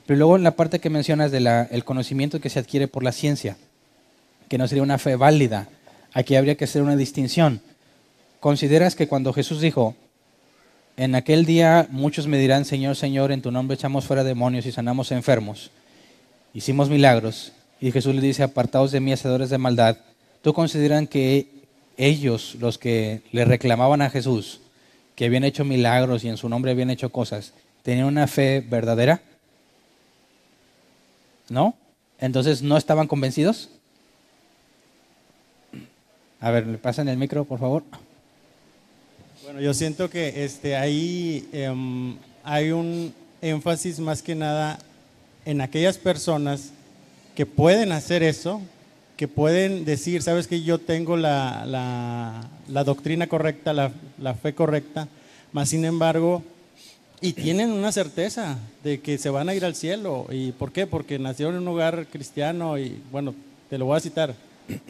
Pero luego en la parte que mencionas del conocimiento que se adquiere por la ciencia, que no sería una fe válida, aquí habría que hacer una distinción. ¿Consideras que cuando Jesús dijo, en aquel día muchos me dirán, Señor, Señor, en tu nombre echamos fuera demonios y sanamos enfermos, hicimos milagros, y Jesús le dice, apartaos de mí, hacedores de maldad? ¿Tú consideran que ellos, los que le reclamaban a Jesús, que habían hecho milagros y en su nombre habían hecho cosas, tenían una fe verdadera? ¿No? Entonces, ¿no estaban convencidos? A ver, ¿le pasan el micro, por favor? Bueno, yo siento que ahí hay un énfasis más que nada en aquellas personas que pueden hacer eso, que pueden decir, sabes que yo tengo la doctrina correcta, la fe correcta, mas sin embargo, y tienen una certeza de que se van a ir al cielo. ¿Y por qué? Porque nacieron en un hogar cristiano y bueno, te lo voy a citar.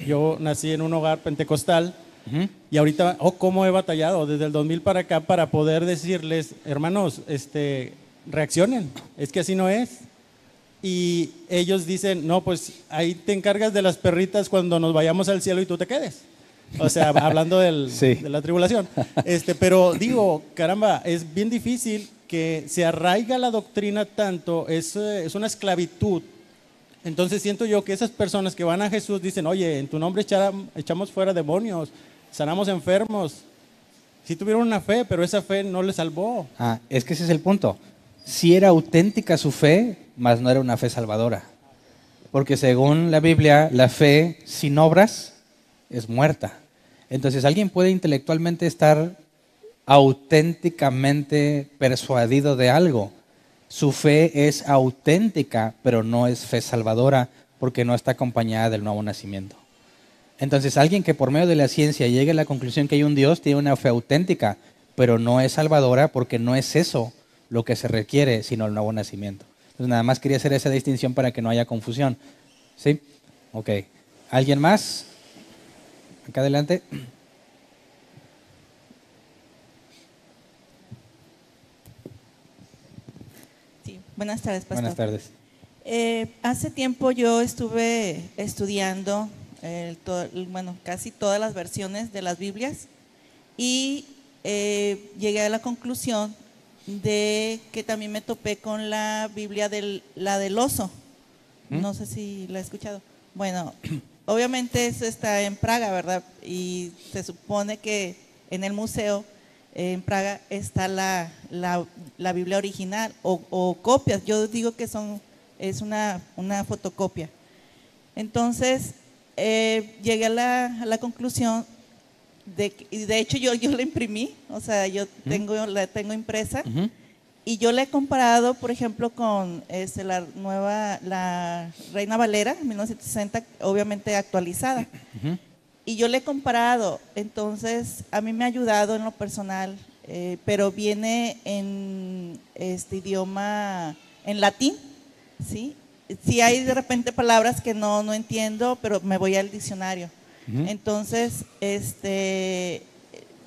Yo nací en un hogar pentecostal. Y ahorita, cómo he batallado desde el 2000 para acá para poder decirles, hermanos, reaccionen, es que así no es. Y ellos dicen, no, pues ahí te encargas de las perritas cuando nos vayamos al cielo y tú te quedes. O sea, hablando Sí. de la tribulación. Pero digo, caramba, es bien difícil que se arraiga la doctrina tanto, es una esclavitud. Entonces siento yo que esas personas que van a Jesús dicen, oye, en tu nombre echamos fuera demonios, sanamos enfermos. Sí tuvieron una fe, pero esa fe no les salvó. Es que ese es el punto. Sí era auténtica su fe, mas no era una fe salvadora. Porque según la Biblia, la fe sin obras es muerta. Entonces alguien puede intelectualmente estar auténticamente persuadido de algo. Su fe es auténtica, pero no es fe salvadora porque no está acompañada del nuevo nacimiento. Entonces alguien que por medio de la ciencia llegue a la conclusión que hay un Dios tiene una fe auténtica, pero no es salvadora porque no es eso lo que se requiere, sino el nuevo nacimiento. Entonces nada más quería hacer esa distinción para que no haya confusión. ¿Sí? Ok. ¿Alguien más? Acá adelante. Sí, buenas tardes, pastor. Buenas tardes. Hace tiempo yo estuve estudiando casi todas las versiones de las Biblias y llegué a la conclusión de que también me topé con la Biblia la del oso. No sé si la he escuchado. Bueno, obviamente eso está en Praga, ¿verdad? Y se supone que en el museo en Praga está la Biblia original o copias. Yo digo que es una fotocopia. Entonces, llegué a la conclusión y de hecho yo la imprimí, o sea, yo la tengo impresa. Ujú. Y yo la he comparado, por ejemplo, con la Reina Valera, 1960, obviamente actualizada. Ujú. Y yo la he comparado, entonces a mí me ha ayudado en lo personal, pero viene en este idioma, en latín, ¿sí? Sí hay de repente palabras que no entiendo, pero me voy al diccionario. Ujú. Entonces,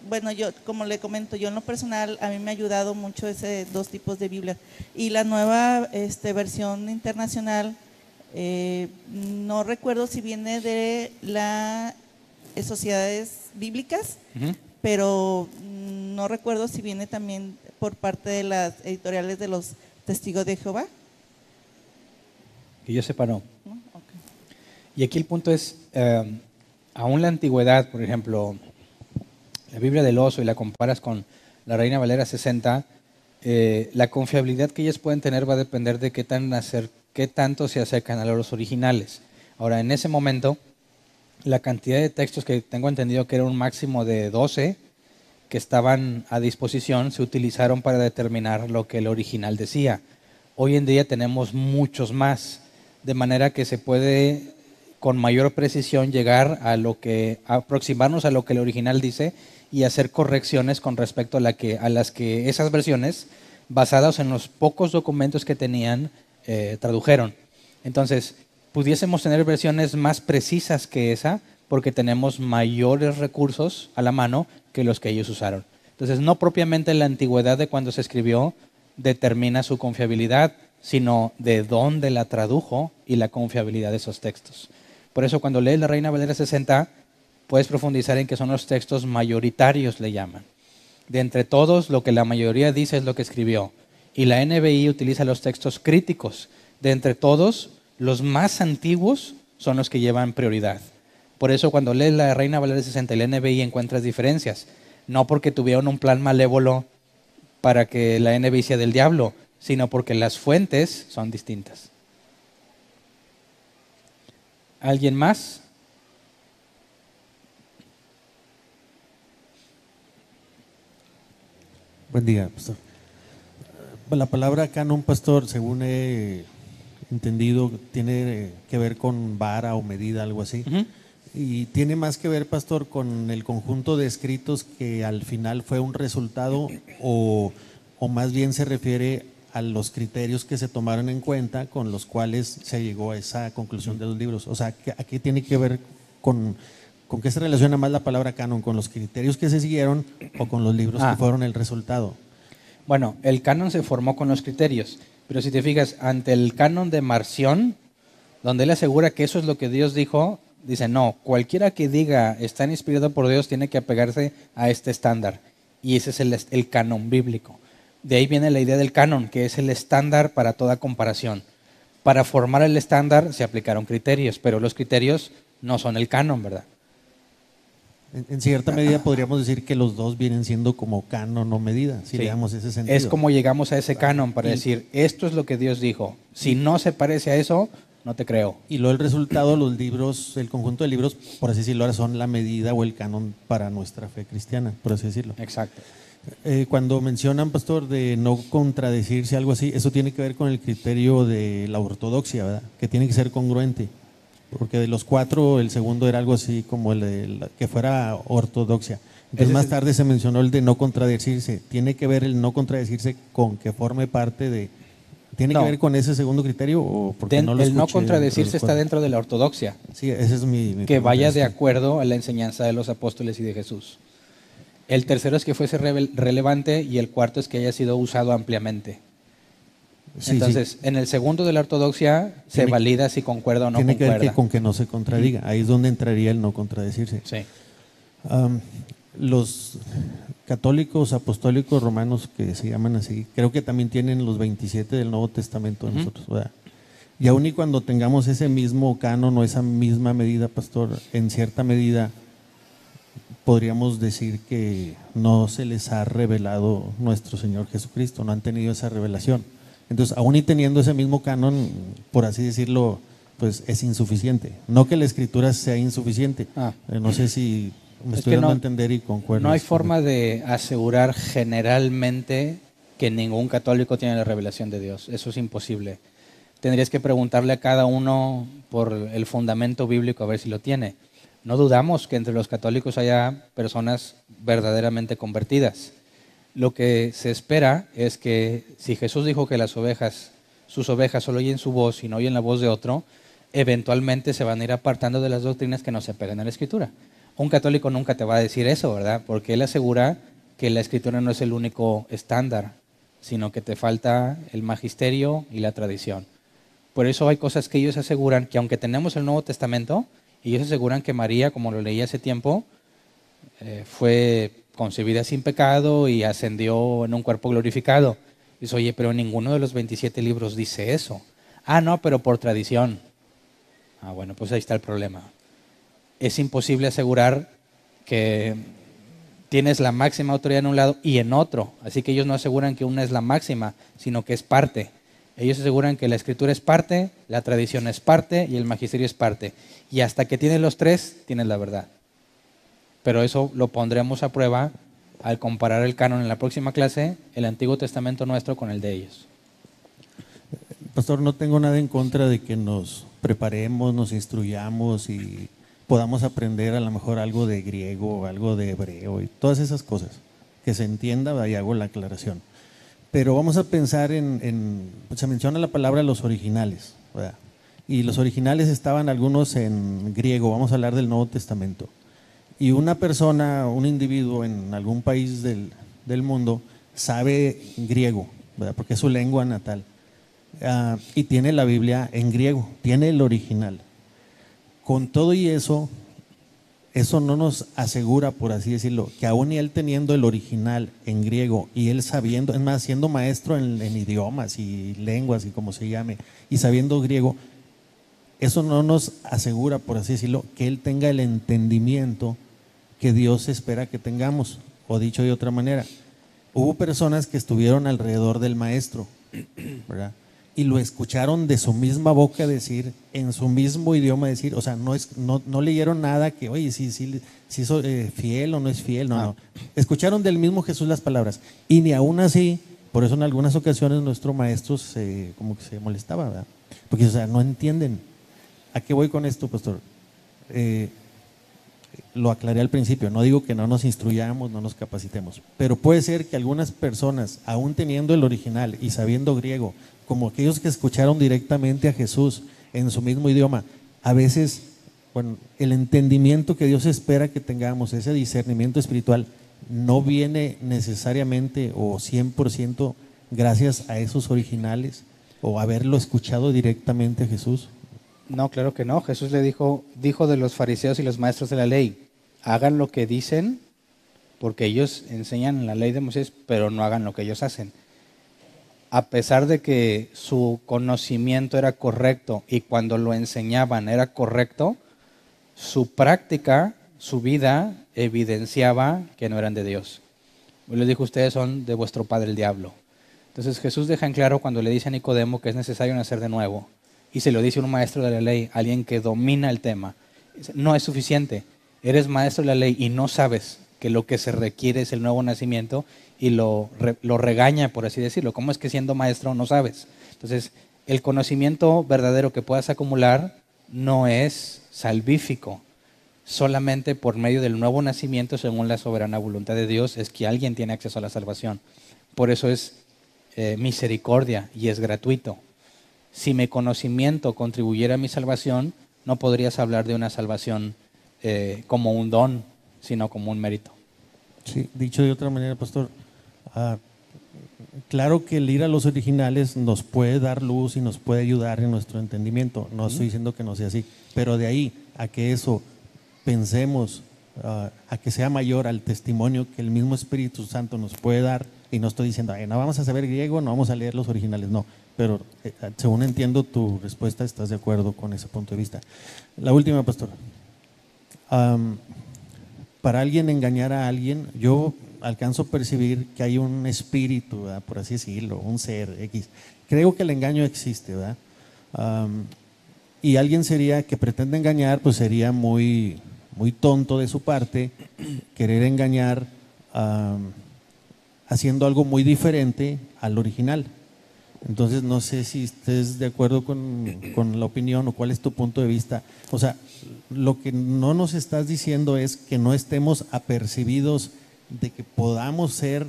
bueno, yo, como le comento, yo en lo personal, a mí me ha ayudado mucho ese dos tipos de Biblia. Y la nueva versión internacional, no recuerdo si viene de las sociedades bíblicas, Ujú. pero no recuerdo si viene también por parte de las editoriales de los Testigos de Jehová. Que yo sepa, no. ¿No? Ok. Y aquí el punto es, aún la antigüedad, por ejemplo, la Biblia del Oso y la comparas con la Reina Valera 60, la confiabilidad que ellas pueden tener va a depender de qué tanto se acercan a los originales. Ahora, en ese momento, la cantidad de textos que tengo entendido que era un máximo de 12 que estaban a disposición se utilizaron para determinar lo que el original decía. Hoy en día tenemos muchos más, de manera que se puede con mayor precisión llegar aproximarnos a lo que el original dice y hacer correcciones con respecto a las que esas versiones, basadas en los pocos documentos que tenían, tradujeron. Entonces, pudiésemos tener versiones más precisas que esa porque tenemos mayores recursos a la mano que los que ellos usaron. Entonces, no propiamente la antigüedad de cuando se escribió determina su confiabilidad, sino de dónde la tradujo y la confiabilidad de esos textos. Por eso, cuando lees la Reina Valera 60, puedes profundizar en que son los textos mayoritarios, le llaman. De entre todos, lo que la mayoría dice es lo que escribió. Y la NBI utiliza los textos críticos. De entre todos, los más antiguos son los que llevan prioridad. Por eso, cuando lees la Reina Valera 60 y la NBI encuentras diferencias. No porque tuvieron un plan malévolo para que la NBI sea del diablo, sino porque las fuentes son distintas. ¿Alguien más? Buen día, pastor. La palabra canon, pastor, según he entendido, tiene que ver con vara o medida, algo así. Uh-huh. Y tiene más que ver, pastor, con el conjunto de escritos que al final fue un resultado o más bien se refiere a los criterios que se tomaron en cuenta con los cuales se llegó a esa conclusión de los libros. O sea, ¿a qué tiene que ver con qué se relaciona más la palabra canon? ¿Con los criterios que se siguieron o con los libros que fueron el resultado? Bueno, el canon se formó con los criterios, pero si te fijas, ante el canon de Marción, donde él asegura que eso es lo que Dios dijo, dice, no, cualquiera que diga está inspirado por Dios tiene que apegarse a este estándar, y ese es el canon bíblico. De ahí viene la idea del canon, que es el estándar para toda comparación. Para formar el estándar se aplicaron criterios, pero los criterios no son el canon, ¿verdad? En cierta medida podríamos decir que los dos vienen siendo como canon o medida, si Sí. le damos ese sentido. Es como llegamos a ese canon para decir, esto es lo que Dios dijo. Si no se parece a eso, no te creo. Y luego el resultado, los libros, el conjunto de libros, por así decirlo, ahora son la medida o el canon para nuestra fe cristiana, por así decirlo. Exacto. Cuando mencionan, pastor, de no contradecirse, algo así, eso tiene que ver con el criterio de la ortodoxia, ¿verdad? Que tiene que ser congruente. Porque de los cuatro, el segundo era algo así como el de que fuera ortodoxia. Entonces más tarde se mencionó el de no contradecirse. ¿Tiene que ver el no contradecirse con que forme parte de... ¿Tiene que ver con ese segundo criterio? ¿O porque no lo el no escuché contradecirse dentro está dentro de la ortodoxia. Sí, ese es mi Que pregunta. vaya de acuerdo a la enseñanza de los apóstoles y de Jesús. El tercero es que fuese relevante y el cuarto es que haya sido usado ampliamente. Sí, Entonces, sí. en el segundo de la ortodoxia se valida si concuerda o no Tiene concuerda. que ver con que no se contradiga. Ahí es donde entraría el no contradecirse. Sí. Los católicos apostólicos romanos, que se llaman así, creo que también tienen los 27 del Nuevo Testamento de nosotros, ¿verdad? Y aun y cuando tengamos ese mismo canon o esa misma medida, pastor, en cierta medida podríamos decir que no se les ha revelado nuestro Señor Jesucristo, no han tenido esa revelación. Entonces, aún y teniendo ese mismo canon, por así decirlo, pues es insuficiente. No que la escritura sea insuficiente. No sé si Me Es estoy que dando no- a entender y concuerdo. No hay forma de asegurar generalmente que ningún católico tiene la revelación de Dios. Eso es imposible. Tendrías que preguntarle a cada uno por el fundamento bíblico a ver si lo tiene. No dudamos que entre los católicos haya personas verdaderamente convertidas. Lo que se espera es que si Jesús dijo que sus ovejas solo oyen su voz y no oyen la voz de otro, eventualmente se van a ir apartando de las doctrinas que no se pegan a la Escritura. Un católico nunca te va a decir eso, ¿verdad? Porque él asegura que la Escritura no es el único estándar, sino que te falta el magisterio y la tradición. Por eso hay cosas que ellos aseguran que aunque tenemos el Nuevo Testamento, ellos aseguran que María, como lo leí hace tiempo, fue concebida sin pecado y ascendió en un cuerpo glorificado. Dice, oye, pero ninguno de los 27 libros dice eso. Ah, no, pero por tradición. Ah, bueno, pues ahí está el problema. Es imposible asegurar que tienes la máxima autoridad en un lado y en otro. Así que ellos no aseguran que una es la máxima, sino que es parte. Ellos aseguran que la Escritura es parte, la tradición es parte y el magisterio es parte. Y hasta que tienes los tres, tienes la verdad. Pero eso lo pondremos a prueba al comparar el canon en la próxima clase, el Antiguo Testamento nuestro con el de ellos. Pastor, no tengo nada en contra de que nos preparemos, nos instruyamos y podamos aprender a lo mejor algo de griego, algo de hebreo y todas esas cosas. Que se entienda, y hago la aclaración. Pero vamos a pensar se menciona la palabra los originales, ¿verdad? Y los originales estaban algunos en griego, vamos a hablar del Nuevo Testamento. Y una persona, un individuo en algún país del mundo sabe griego, ¿verdad? Porque es su lengua natal. Y tiene la Biblia en griego, tiene el original. Con todo y eso no nos asegura, por así decirlo, que aún y él teniendo el original en griego y él sabiendo, es más, siendo maestro en idiomas y lenguas y como se llame, y sabiendo griego, eso no nos asegura, por así decirlo, que él tenga el entendimiento que Dios espera que tengamos. O dicho de otra manera, hubo personas que estuvieron alrededor del maestro, ¿verdad? Y lo escucharon de su misma boca decir, en su mismo idioma decir, o sea, no leyeron nada que, oye, si soy fiel o no es fiel, no. Escucharon del mismo Jesús las palabras. Y ni aún así, por eso en algunas ocasiones nuestro maestro como que se molestaba, ¿verdad? Porque, o sea, no entienden. ¿A qué voy con esto, pastor? Lo aclaré al principio, no digo que no nos instruyamos, no nos capacitemos, pero puede ser que algunas personas, aún teniendo el original y sabiendo griego, como aquellos que escucharon directamente a Jesús en su mismo idioma, a veces, bueno, el entendimiento que Dios espera que tengamos, ese discernimiento espiritual, no viene necesariamente o 100% gracias a esos originales o haberlo escuchado directamente a Jesús. No, claro que no. Jesús le dijo de los fariseos y los maestros de la ley, hagan lo que dicen, porque ellos enseñan la ley de Moisés, pero no hagan lo que ellos hacen. A pesar de que su conocimiento era correcto y cuando lo enseñaban era correcto, su práctica, su vida, evidenciaba que no eran de Dios. Yo les dijo, ustedes son de vuestro padre el diablo. Entonces Jesús deja en claro cuando le dice a Nicodemo que es necesario nacer de nuevo. Y se lo dice un maestro de la ley, alguien que domina el tema. No es suficiente. Eres maestro de la ley y no sabes que lo que se requiere es el nuevo nacimiento y lo regaña, por así decirlo. ¿Cómo es que siendo maestro no sabes? Entonces, el conocimiento verdadero que puedas acumular no es salvífico. Solamente por medio del nuevo nacimiento, según la soberana voluntad de Dios, es que alguien tiene acceso a la salvación. Por eso es misericordia y es gratuito. Si mi conocimiento contribuyera a mi salvación, no podrías hablar de una salvación como un don, sino como un mérito. Sí, dicho de otra manera, pastor, claro que el ir a los originales nos puede dar luz y nos puede ayudar en nuestro entendimiento. No estoy diciendo que no sea así, pero de ahí a que eso pensemos, a que sea mayor al testimonio que el mismo Espíritu Santo nos puede dar, y no estoy diciendo, no vamos a saber griego, no vamos a leer los originales, no. Pero según entiendo tu respuesta, estás de acuerdo con ese punto de vista. La última, pastor. Para alguien engañar a alguien, yo alcanzo a percibir que hay un espíritu, ¿verdad? Por así decirlo, un ser X. Creo que el engaño existe, ¿verdad? Y alguien que pretende engañar, pues sería muy muy tonto de su parte querer engañar haciendo algo muy diferente al original. Entonces no sé si estés de acuerdo con la opinión o cuál es tu punto de vista. O sea, lo que no nos estás diciendo es que no estemos apercibidos de que podamos ser,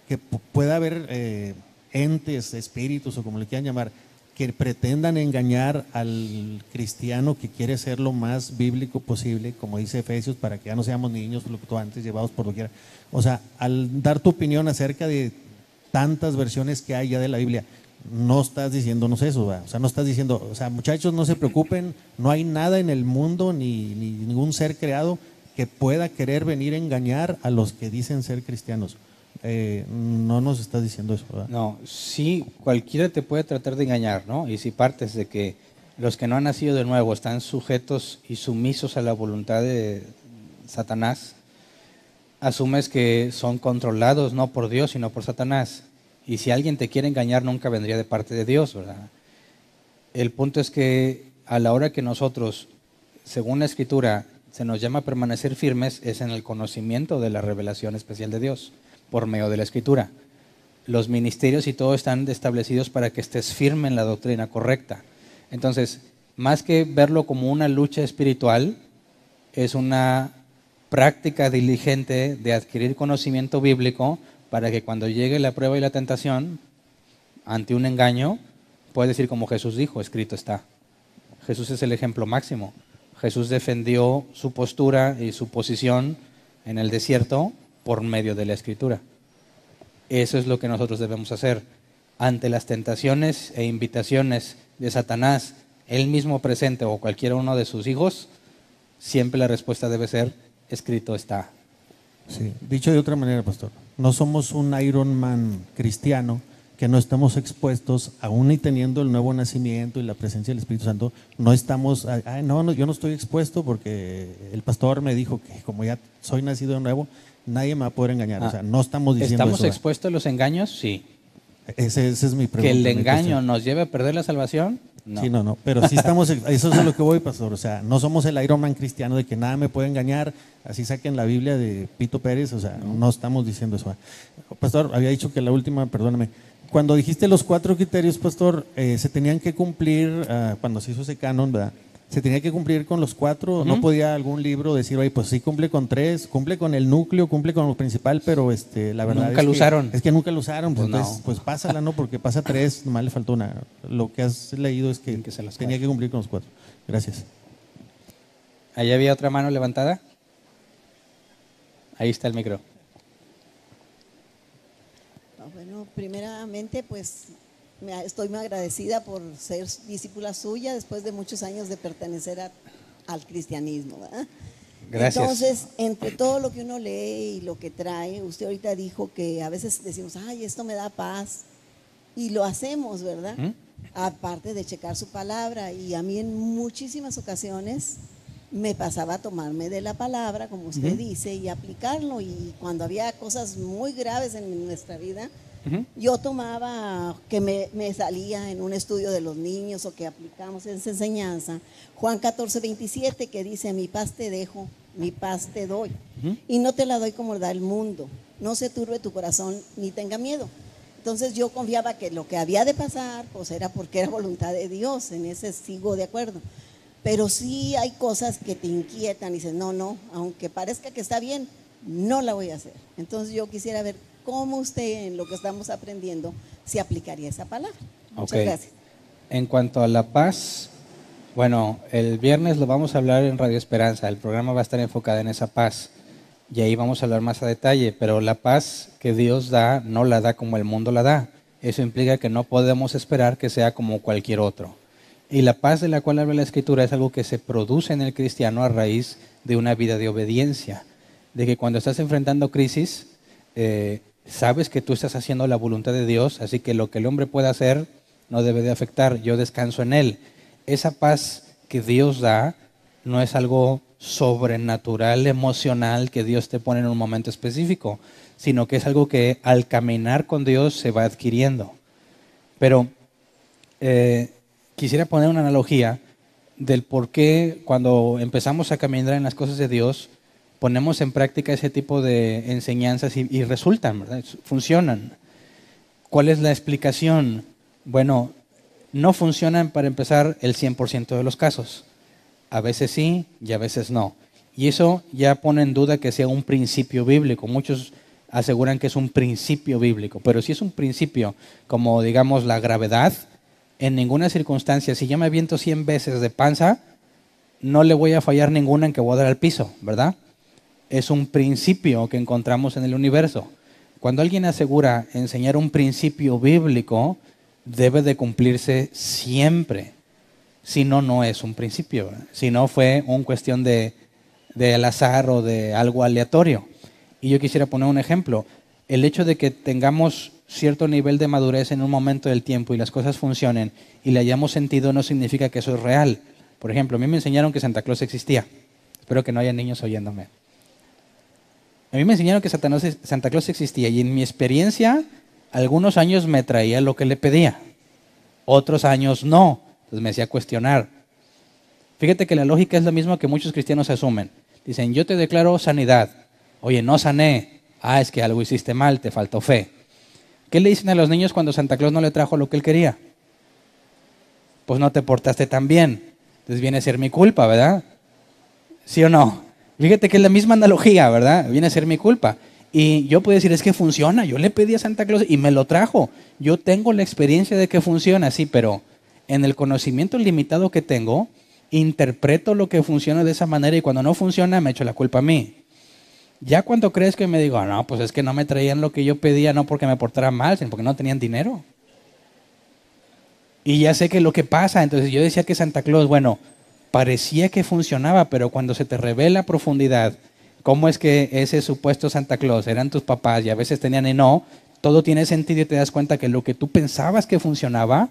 que pueda haber entes, espíritus o como le quieran llamar, que pretendan engañar al cristiano que quiere ser lo más bíblico posible, como dice Efesios, para que ya no seamos niños fluctuantes, llevados por doquiera. O sea, al dar tu opinión acerca de tantas versiones que hay ya de la Biblia, no estás diciéndonos eso, ¿verdad? O sea, no estás diciendo, o sea, muchachos, no se preocupen, no hay nada en el mundo ni ningún ser creado que pueda querer venir a engañar a los que dicen ser cristianos. No nos estás diciendo eso, ¿verdad? No, sí, cualquiera te puede tratar de engañar, ¿no? Y si partes de que los que no han nacido de nuevo están sujetos y sumisos a la voluntad de Satanás, asumes que son controlados no por Dios, sino por Satanás. Y si alguien te quiere engañar, nunca vendría de parte de Dios, ¿verdad? El punto es que a la hora que nosotros, según la Escritura, se nos llama a permanecer firmes, es en el conocimiento de la revelación especial de Dios, por medio de la Escritura. Los ministerios y todo están establecidos para que estés firme en la doctrina correcta. Entonces, más que verlo como una lucha espiritual, es una práctica diligente de adquirir conocimiento bíblico para que cuando llegue la prueba y la tentación ante un engaño, puedes decir como Jesús dijo, escrito está. Jesús es el ejemplo máximo. Jesús defendió su postura y su posición en el desierto por medio de la Escritura. Eso es lo que nosotros debemos hacer. Ante las tentaciones e invitaciones de Satanás, él mismo presente o cualquiera uno de sus hijos, siempre la respuesta debe ser, escrito está. Sí. Dicho de otra manera, pastor, no somos un Iron Man cristiano que no estamos expuestos, aún y teniendo el nuevo nacimiento y la presencia del Espíritu Santo, no estamos, no, yo no estoy expuesto porque el pastor me dijo que como ya soy nacido de nuevo, nadie me va a poder engañar. O sea, no estamos diciendo ¿Estamos eso. expuestos a los engaños? Sí. Esa es mi pregunta. ¿Que el engaño nos lleve a perder la salvación? No. Sí, no, pero sí estamos, eso es lo que voy, pastor. O sea, no somos el Iron Man cristiano de que nada me puede engañar, así saquen la Biblia de Pito Pérez, o sea, no estamos diciendo eso. Pastor, había dicho que la última, perdóname, cuando dijiste los 4 criterios, pastor, se tenían que cumplir, cuando se hizo ese canon, ¿verdad? Se tenía que cumplir con los 4, no podía algún libro decir, oye, pues sí cumple con 3, cumple con el núcleo, cumple con lo principal, pero la verdad nunca lo usaron. Es que nunca lo usaron, pues, Pues entonces, pues pásala, ¿no? Porque pasa 3, nomás le faltó una. Lo que has leído es que tenía que cumplir con los 4. Gracias. ¿Allá había otra mano levantada? Ahí está el micro. Bueno, primeramente, pues estoy muy agradecida por ser discípula suya después de muchos años de pertenecer al cristianismo, ¿verdad? Gracias. Entonces, entre todo lo que uno lee y lo que trae, usted ahorita dijo que a veces decimos, ay, esto me da paz, y lo hacemos, ¿verdad? Aparte de checar su palabra, y a mí en muchísimas ocasiones me pasaba a tomarme de la palabra, como usted dice, y aplicarlo, y cuando había cosas muy graves en nuestra vida, yo tomaba, que me salía en un estudio de los niños o que aplicamos esa enseñanza, Juan 14:27, que dice, mi paz te dejo, mi paz te doy, y no te la doy como da el mundo, no se turbe tu corazón ni tenga miedo. Entonces yo confiaba que lo que había de pasar, pues era porque era voluntad de Dios, en ese sigo de acuerdo. Pero sí hay cosas que te inquietan y dices, no, aunque parezca que está bien, no la voy a hacer. Entonces yo quisiera ver cómo usted, en lo que estamos aprendiendo, se aplicaría esa palabra. Muchas gracias. En cuanto a la paz, bueno, el viernes lo vamos a hablar en Radio Esperanza. El programa va a estar enfocado en esa paz. Y ahí vamos a hablar más a detalle. Pero la paz que Dios da, no la da como el mundo la da. Eso implica que no podemos esperar que sea como cualquier otro. Y la paz de la cual habla la Escritura es algo que se produce en el cristiano a raíz de una vida de obediencia. De que cuando estás enfrentando crisis, sabes que tú estás haciendo la voluntad de Dios, así que lo que el hombre pueda hacer no debe de afectar, yo descanso en él. Esa paz que Dios da no es algo sobrenatural, emocional, que Dios te pone en un momento específico, sino que es algo que al caminar con Dios se va adquiriendo. Pero quisiera poner una analogía. del por qué cuando empezamos a caminar en las cosas de Dios, ponemos en práctica ese tipo de enseñanzas y resultan, ¿verdad? Funcionan. ¿Cuál es la explicación? Bueno, no funcionan para empezar el 100% de los casos. A veces sí y a veces no. Y eso ya pone en duda que sea un principio bíblico. Muchos aseguran que es un principio bíblico, pero si es un principio como digamos la gravedad, en ninguna circunstancia, si yo me aviento 100 veces de panza, no le voy a fallar ninguna en que voy a dar al piso, ¿verdad? Es un principio que encontramos en el universo. Cuando alguien asegura enseñar un principio bíblico, debe de cumplirse siempre. Si no, no es un principio, ¿verdad? Si no, fue una cuestión de al azar o de algo aleatorio. Y yo quisiera poner un ejemplo. El hecho de que tengamos cierto nivel de madurez en un momento del tiempo y las cosas funcionen y le hayamos sentido no significa que eso es real. Por ejemplo, a mí me enseñaron que Santa Claus existía. Espero que no haya niños oyéndome. A mí me enseñaron que Santa Claus existía y en mi experiencia, algunos años me traía lo que le pedía, otros años no. Entonces me hacía cuestionar. Fíjate que la lógica es la misma que muchos cristianos asumen. Dicen, yo te declaro sanidad. Oye, no sané. Ah, es que algo hiciste mal, te faltó fe. ¿Qué le dicen a los niños cuando Santa Claus no le trajo lo que él quería? Pues no te portaste tan bien. Entonces viene a ser mi culpa, ¿verdad? ¿Sí o no? Fíjate que es la misma analogía, ¿verdad? Viene a ser mi culpa. Y yo puedo decir, es que funciona. Yo le pedí a Santa Claus y me lo trajo. Yo tengo la experiencia de que funciona, sí, pero en el conocimiento limitado que tengo, interpreto lo que funciona de esa manera y cuando no funciona me echo la culpa a mí. Ya cuando crees que me digo, no, pues es que no me traían lo que yo pedía, no porque me portara mal, sino porque no tenían dinero. Y ya sé que lo que pasa, entonces yo decía que Santa Claus, bueno, parecía que funcionaba, pero cuando se te revela a profundidad cómo es que ese supuesto Santa Claus eran tus papás y a veces tenían y no, todo tiene sentido y te das cuenta que lo que tú pensabas que funcionaba,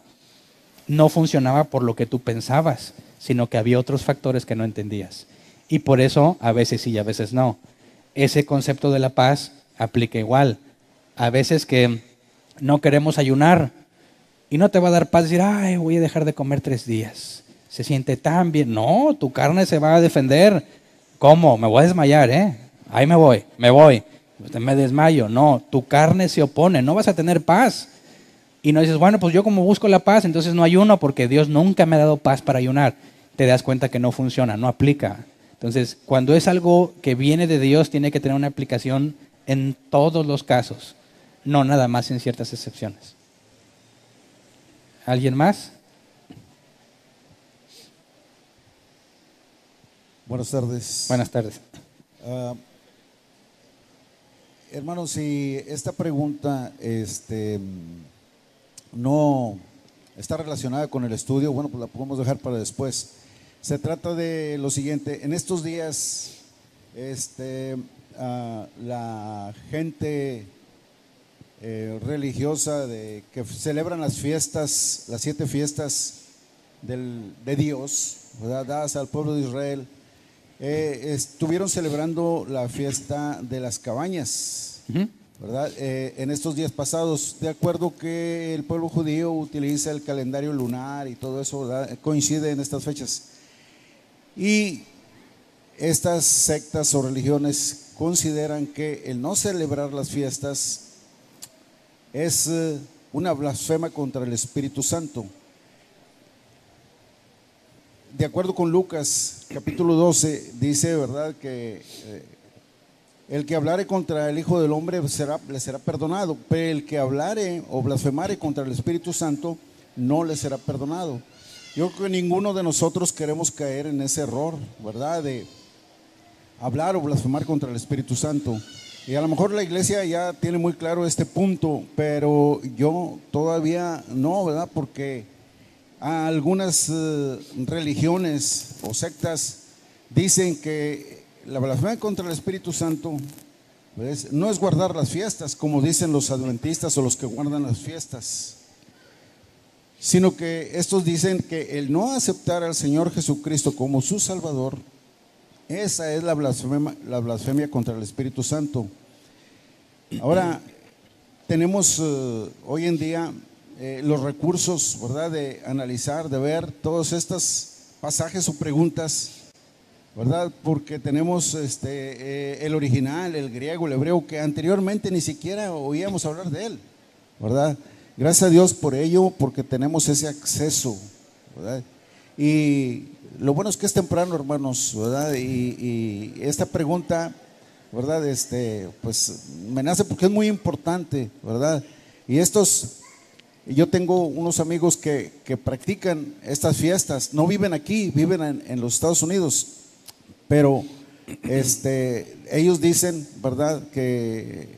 no funcionaba por lo que tú pensabas, sino que había otros factores que no entendías. Y por eso a veces sí y a veces no. Ese concepto de la paz aplica igual. A veces que no queremos ayunar y no te va a dar paz decir, ay, voy a dejar de comer 3 días. Se siente tan bien. No, tu carne se va a defender. ¿Cómo? Me voy a desmayar, ¿eh? Ahí me voy. Me desmayo. No, tu carne se opone. No vas a tener paz. Y no dices, bueno, pues yo como busco la paz, entonces no ayuno porque Dios nunca me ha dado paz para ayunar. Te das cuenta que no funciona, no aplica. Entonces, cuando es algo que viene de Dios, tiene que tener una aplicación en todos los casos, no nada más en ciertas excepciones. ¿Alguien más? Buenas tardes. Buenas tardes. Hermano, si esta pregunta no está relacionada con el estudio, bueno, pues la podemos dejar para después. Se trata de lo siguiente: en estos días la gente religiosa que celebran las fiestas, las 7 fiestas de Dios, ¿verdad?, dadas al pueblo de Israel, estuvieron celebrando la fiesta de las cabañas, ¿verdad? En estos días pasados, de acuerdo que el pueblo judío utiliza el calendario lunar y todo eso, ¿verdad?, coincide en estas fechas. Y estas sectas o religiones consideran que el no celebrar las fiestas es una blasfema contra el Espíritu Santo. De acuerdo con Lucas capítulo 12, dice, ¿verdad?, que el que hablare contra el Hijo del Hombre le será perdonado, pero el que hablare o blasfemare contra el Espíritu Santo no le será perdonado. Yo creo que ninguno de nosotros queremos caer en ese error, ¿verdad?, de hablar o blasfemar contra el Espíritu Santo. Y a lo mejor la iglesia ya tiene muy claro este punto, pero yo todavía no, ¿verdad?, porque algunas religiones o sectas dicen que la blasfemia contra el Espíritu Santo, ¿ves?, no es guardar las fiestas, como dicen los adventistas o los que guardan las fiestas, sino que estos dicen que el no aceptar al Señor Jesucristo como su Salvador, esa es la blasfemia contra el Espíritu Santo. Ahora, tenemos hoy en día los recursos, ¿verdad?, de analizar, de ver todas estas pasajes o preguntas, ¿verdad? Porque tenemos el original, el griego, el hebreo, que anteriormente ni siquiera oíamos hablar de él, ¿verdad? Gracias a Dios por ello, porque tenemos ese acceso, ¿verdad? Y lo bueno es que es temprano, hermanos, ¿verdad? Y esta pregunta, ¿verdad? Pues me nace porque es muy importante, ¿verdad? Y yo tengo unos amigos que practican estas fiestas, no viven aquí, viven en los Estados Unidos, pero ellos dicen, ¿verdad?, que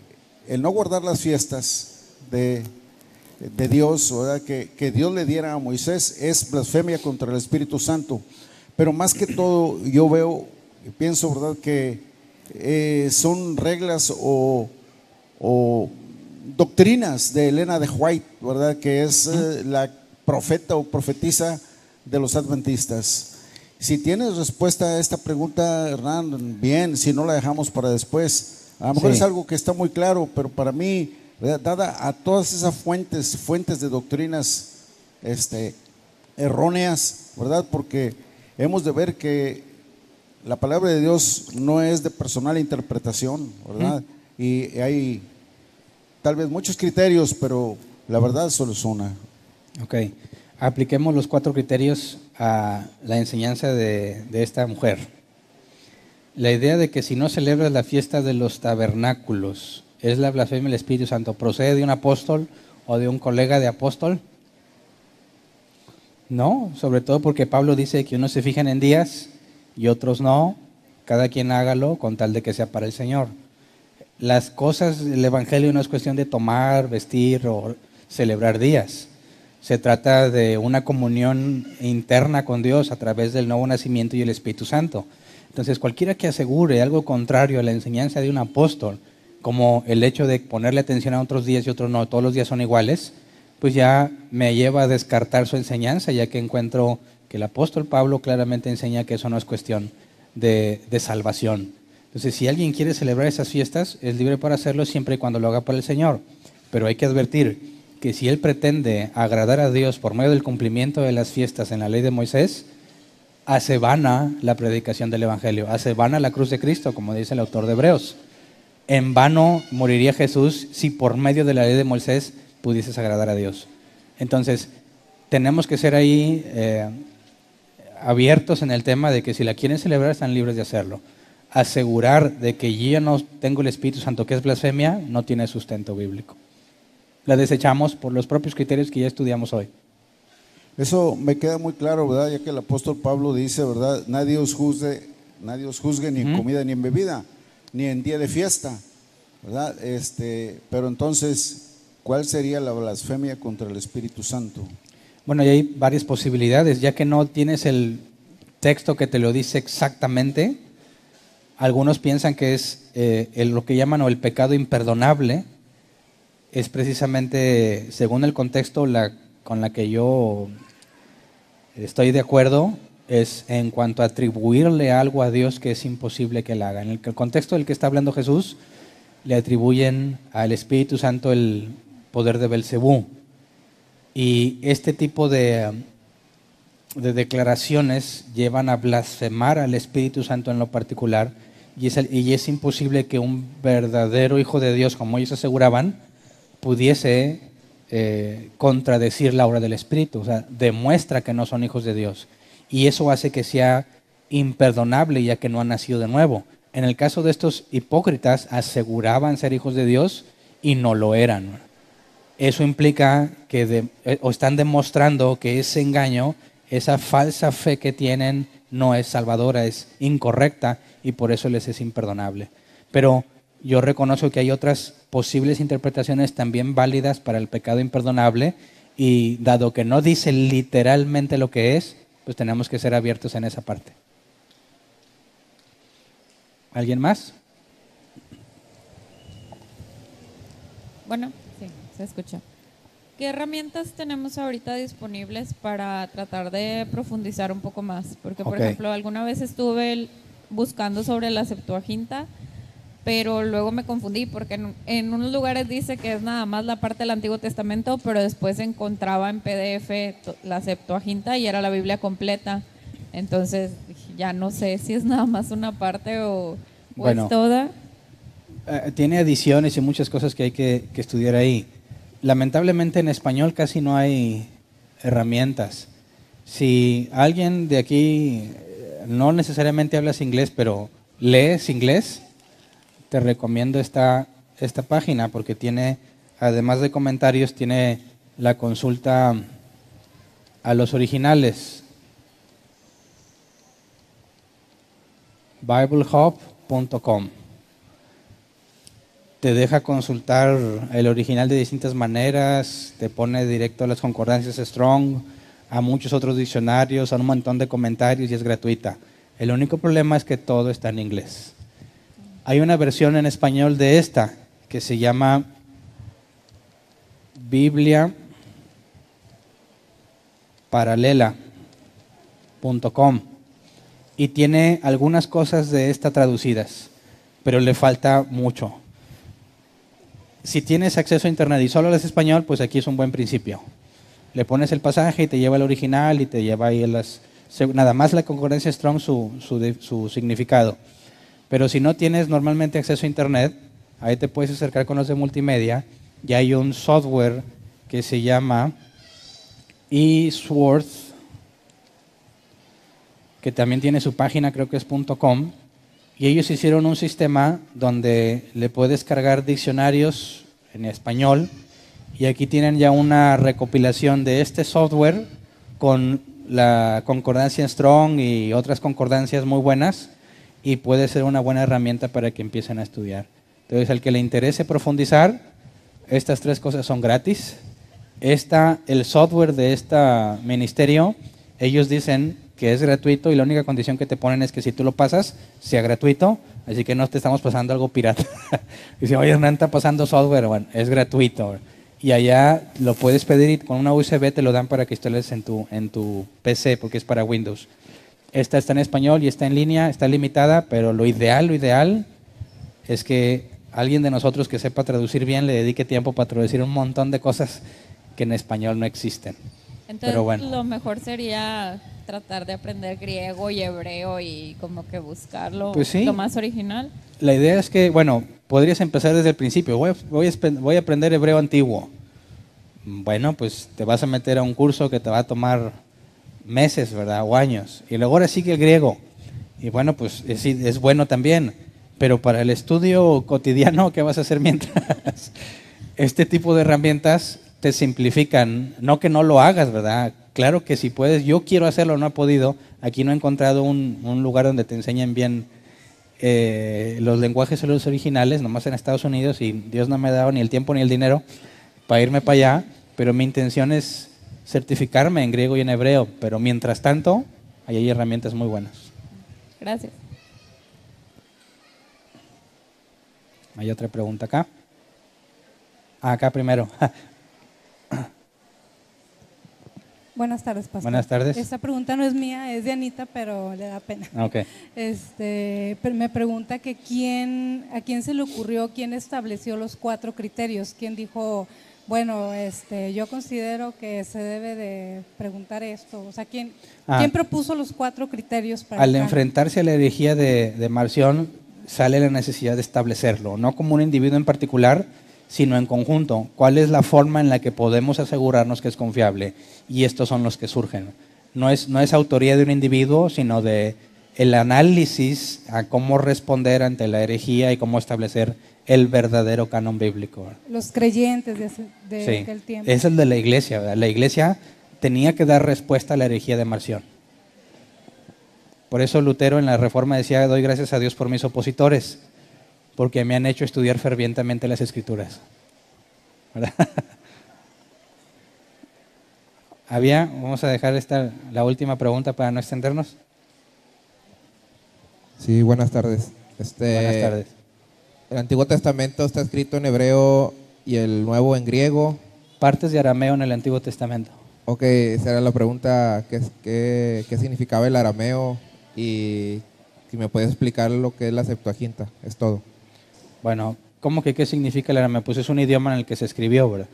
el no guardar las fiestas de Dios, ¿verdad?, que Dios le diera a Moisés, es blasfemia contra el Espíritu Santo. Pero más que todo, yo veo y pienso, ¿verdad?, que son reglas o doctrinas de Elena de White, ¿verdad?, que es la profeta o profetisa de los adventistas. Si tienes respuesta a esta pregunta, Hernán, bien, si no la dejamos para después. A lo mejor es algo que está muy claro, pero para mí, ¿verdad?, dada a todas esas fuentes de doctrinas erróneas, ¿verdad?, porque hemos de ver que la palabra de Dios no es de personal interpretación, ¿verdad? Y hay tal vez muchos criterios, pero la verdad solo es una. Ok, apliquemos los 4 criterios a la enseñanza de esta mujer. La idea de que si no celebras la fiesta de los tabernáculos es la blasfemia del Espíritu Santo, ¿procede de un apóstol o de un colega de apóstol? No, sobre todo porque Pablo dice que unos se fijan en días y otros no, cada quien hágalo con tal de que sea para el Señor. Las cosas del Evangelio no es cuestión de tomar, vestir o celebrar días. Se trata de una comunión interna con Dios a través del nuevo nacimiento y el Espíritu Santo. Entonces, cualquiera que asegure algo contrario a la enseñanza de un apóstol, como el hecho de ponerle atención a otros días y otros no, todos los días son iguales, pues ya me lleva a descartar su enseñanza, ya que encuentro que el apóstol Pablo claramente enseña que eso no es cuestión de salvación. Entonces, si alguien quiere celebrar esas fiestas, es libre para hacerlo siempre y cuando lo haga para el Señor. Pero hay que advertir que si él pretende agradar a Dios por medio del cumplimiento de las fiestas en la ley de Moisés, hace vana la predicación del Evangelio, hace vana la cruz de Cristo, como dice el autor de Hebreos. En vano moriría Jesús si por medio de la ley de Moisés pudieses agradar a Dios. Entonces, tenemos que ser ahí abiertos en el tema de que si la quieren celebrar están libres de hacerlo. Asegurar de que yo ya no tengo el Espíritu Santo, que es blasfemia, no tiene sustento bíblico. La desechamos por los propios criterios que ya estudiamos hoy. Eso me queda muy claro, ¿verdad? Ya que el apóstol Pablo dice, ¿verdad? Nadie os juzgue ni en comida ni en bebida, ni en día de fiesta, ¿verdad? Pero entonces, ¿cuál sería la blasfemia contra el Espíritu Santo? Bueno, y hay varias posibilidades, ya que no tienes el texto que te lo dice exactamente. Algunos piensan que es lo que llaman o el pecado imperdonable, es precisamente, según el contexto con la que yo estoy de acuerdo, es en cuanto a atribuirle algo a Dios que es imposible que él haga. En el contexto del que está hablando Jesús, le atribuyen al Espíritu Santo el poder de Belcebú. Y este tipo de declaraciones llevan a blasfemar al Espíritu Santo en lo particular, y es imposible que un verdadero hijo de Dios, como ellos aseguraban, pudiese contradecir la obra del Espíritu. O sea, demuestra que no son hijos de Dios. Y eso hace que sea imperdonable, ya que no han nacido de nuevo. En el caso de estos hipócritas, aseguraban ser hijos de Dios y no lo eran. Eso implica que o están demostrando que ese engaño, esa falsa fe que tienen, no es salvadora, es incorrecta, y por eso les es imperdonable. Pero yo reconozco que hay otras posibles interpretaciones también válidas para el pecado imperdonable, y dado que no dice literalmente lo que es, pues tenemos que ser abiertos en esa parte. ¿Alguien más? Bueno, sí, se escucha. ¿Qué herramientas tenemos ahorita disponibles para tratar de profundizar un poco más? Porque, por ejemplo, alguna vez estuve buscando sobre la Septuaginta, pero luego me confundí porque en unos lugares dice que es nada más la parte del Antiguo Testamento, pero después encontraba en PDF la Septuaginta y era la Biblia completa. Entonces ya no sé si es nada más una parte o Bueno. es toda. Tiene adiciones y muchas cosas que hay que estudiar ahí. Lamentablemente en español casi no hay herramientas. Si alguien de aquí no necesariamente hablas inglés, pero lees inglés, te recomiendo esta página porque tiene, además de comentarios, tiene la consulta a los originales. BibleHub.com. Te deja consultar el original de distintas maneras, te pone directo a las concordancias Strong, a muchos otros diccionarios, a un montón de comentarios y es gratuita. El único problema es que todo está en inglés. Hay una versión en español de esta que se llama Biblia Paralela.com y tiene algunas cosas de esta traducidas, pero le falta mucho. Si tienes acceso a internet y solo lees español, pues aquí es un buen principio. Le pones el pasaje y te lleva al original y te lleva ahí nada más la concordancia Strong, su significado. Pero si no tienes normalmente acceso a internet, ahí te puedes acercar con los de multimedia y hay un software que se llama eSword, que también tiene su página, creo que es .com, y ellos hicieron un sistema donde le puedes cargar diccionarios en español y aquí tienen ya una recopilación de este software con la concordancia Strong y otras concordancias muy buenas y puede ser una buena herramienta para que empiecen a estudiar. Entonces, al que le interese profundizar, estas tres cosas son gratis. El software de este ministerio, ellos dicen que es gratuito y la única condición que te ponen es que si tú lo pasas, sea gratuito, así que no te estamos pasando algo pirata. Dice, oye, Hernán está pasando software, bueno, es gratuito. Y allá lo puedes pedir y con una USB te lo dan para que instales en tu PC, porque es para Windows. Esta está en español y está en línea, está limitada, pero lo ideal es que alguien de nosotros que sepa traducir bien le dedique tiempo para traducir un montón de cosas que en español no existen. Entonces, pero bueno. Lo mejor sería tratar de aprender griego y hebreo y como que buscarlo Pues sí. lo más original. La idea es que, bueno, podrías empezar desde el principio. Voy a aprender hebreo antiguo. Bueno, pues te vas a meter a un curso que te va a tomar meses, ¿verdad? O años. Y luego ahora sigue el griego. Y bueno, pues es bueno también. Pero para el estudio cotidiano, ¿qué vas a hacer mientras? Este tipo de herramientas te simplifican. No que no lo hagas, ¿verdad? Claro que si puedes. Yo quiero hacerlo, no he podido. Aquí no he encontrado un lugar donde te enseñen bien los lenguajes los originales, nomás en Estados Unidos, y Dios no me ha dado ni el tiempo ni el dinero para irme para allá, pero mi intención es certificarme en griego y en hebreo, pero mientras tanto, ahí hay herramientas muy buenas. Gracias. ¿Hay otra pregunta acá? Acá primero. Buenas tardes, pastor. Buenas tardes. Esta pregunta no es mía, es de Anita, pero le da pena. Okay. Me pregunta que a quién se le ocurrió, quién estableció los 4 criterios, quién dijo, bueno, yo considero que se debe de preguntar esto, o sea, ¿quién propuso los 4 criterios para al enfrentarse a la herejía de Marción, sale la necesidad de establecerlo, no como un individuo en particular, sino en conjunto. ¿Cuál es la forma en la que podemos asegurarnos que es confiable? Y estos son los que surgen. No es autoría de un individuo, sino de el análisis a cómo responder ante la herejía y cómo establecer el verdadero canon bíblico. Los creyentes de Sí, aquel tiempo. es el de la iglesia, ¿verdad? La iglesia tenía que dar respuesta a la herejía de Marción. Por eso Lutero en la Reforma decía, doy gracias a Dios por mis opositores, porque me han hecho estudiar fervientemente las Escrituras. ¿Verdad? Vamos a dejar la última pregunta para no extendernos. Sí, buenas tardes. Buenas tardes. El Antiguo Testamento está escrito en hebreo y el Nuevo en griego. Partes de arameo en el Antiguo Testamento. Ok, esa era la pregunta, ¿qué significaba el arameo? Y si me puedes explicar lo que es la Septuaginta, es todo. Bueno, ¿cómo que qué significa el arameo? Pues es un idioma en el que se escribió, ¿verdad?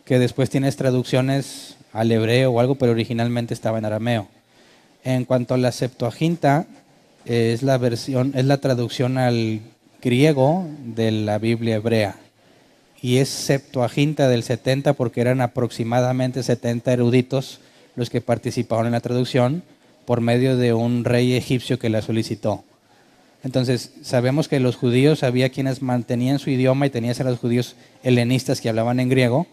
Que después tienes traducciones al hebreo o algo, pero originalmente estaba en arameo. En cuanto a la Septuaginta, es la traducción al griego de la Biblia hebrea. Y es Septuaginta del 70 porque eran aproximadamente 70 eruditos los que participaron en la traducción por medio de un rey egipcio que la solicitó. Entonces, sabemos que los judíos había quienes mantenían su idioma y tenías a los judíos helenistas que hablaban en griego,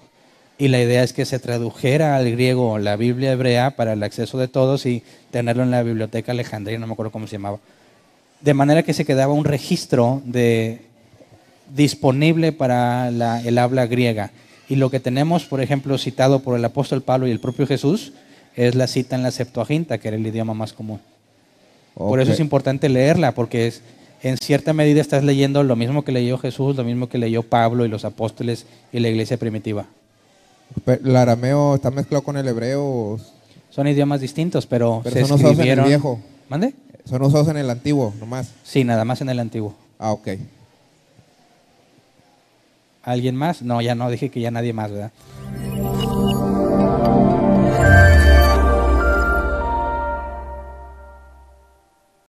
y la idea es que se tradujera al griego la Biblia hebrea para el acceso de todos y tenerlo en la biblioteca alejandrina, no me acuerdo cómo se llamaba. De manera que se quedaba un registro disponible para el habla griega. Y lo que tenemos, por ejemplo, citado por el apóstol Pablo y el propio Jesús, es la cita en la Septuaginta, que era el idioma más común. Por eso es importante leerla, porque en cierta medida estás leyendo lo mismo que leyó Jesús, lo mismo que leyó Pablo y los apóstoles y la iglesia primitiva. ¿El arameo está mezclado con el hebreo? Son idiomas distintos, pero se son usados escribieron... en el viejo. ¿Mande? Son usados en el antiguo, nomás. Sí, nada más en el antiguo. Ah, ok. ¿Alguien más? No, ya no, dije que ya nadie más, ¿verdad?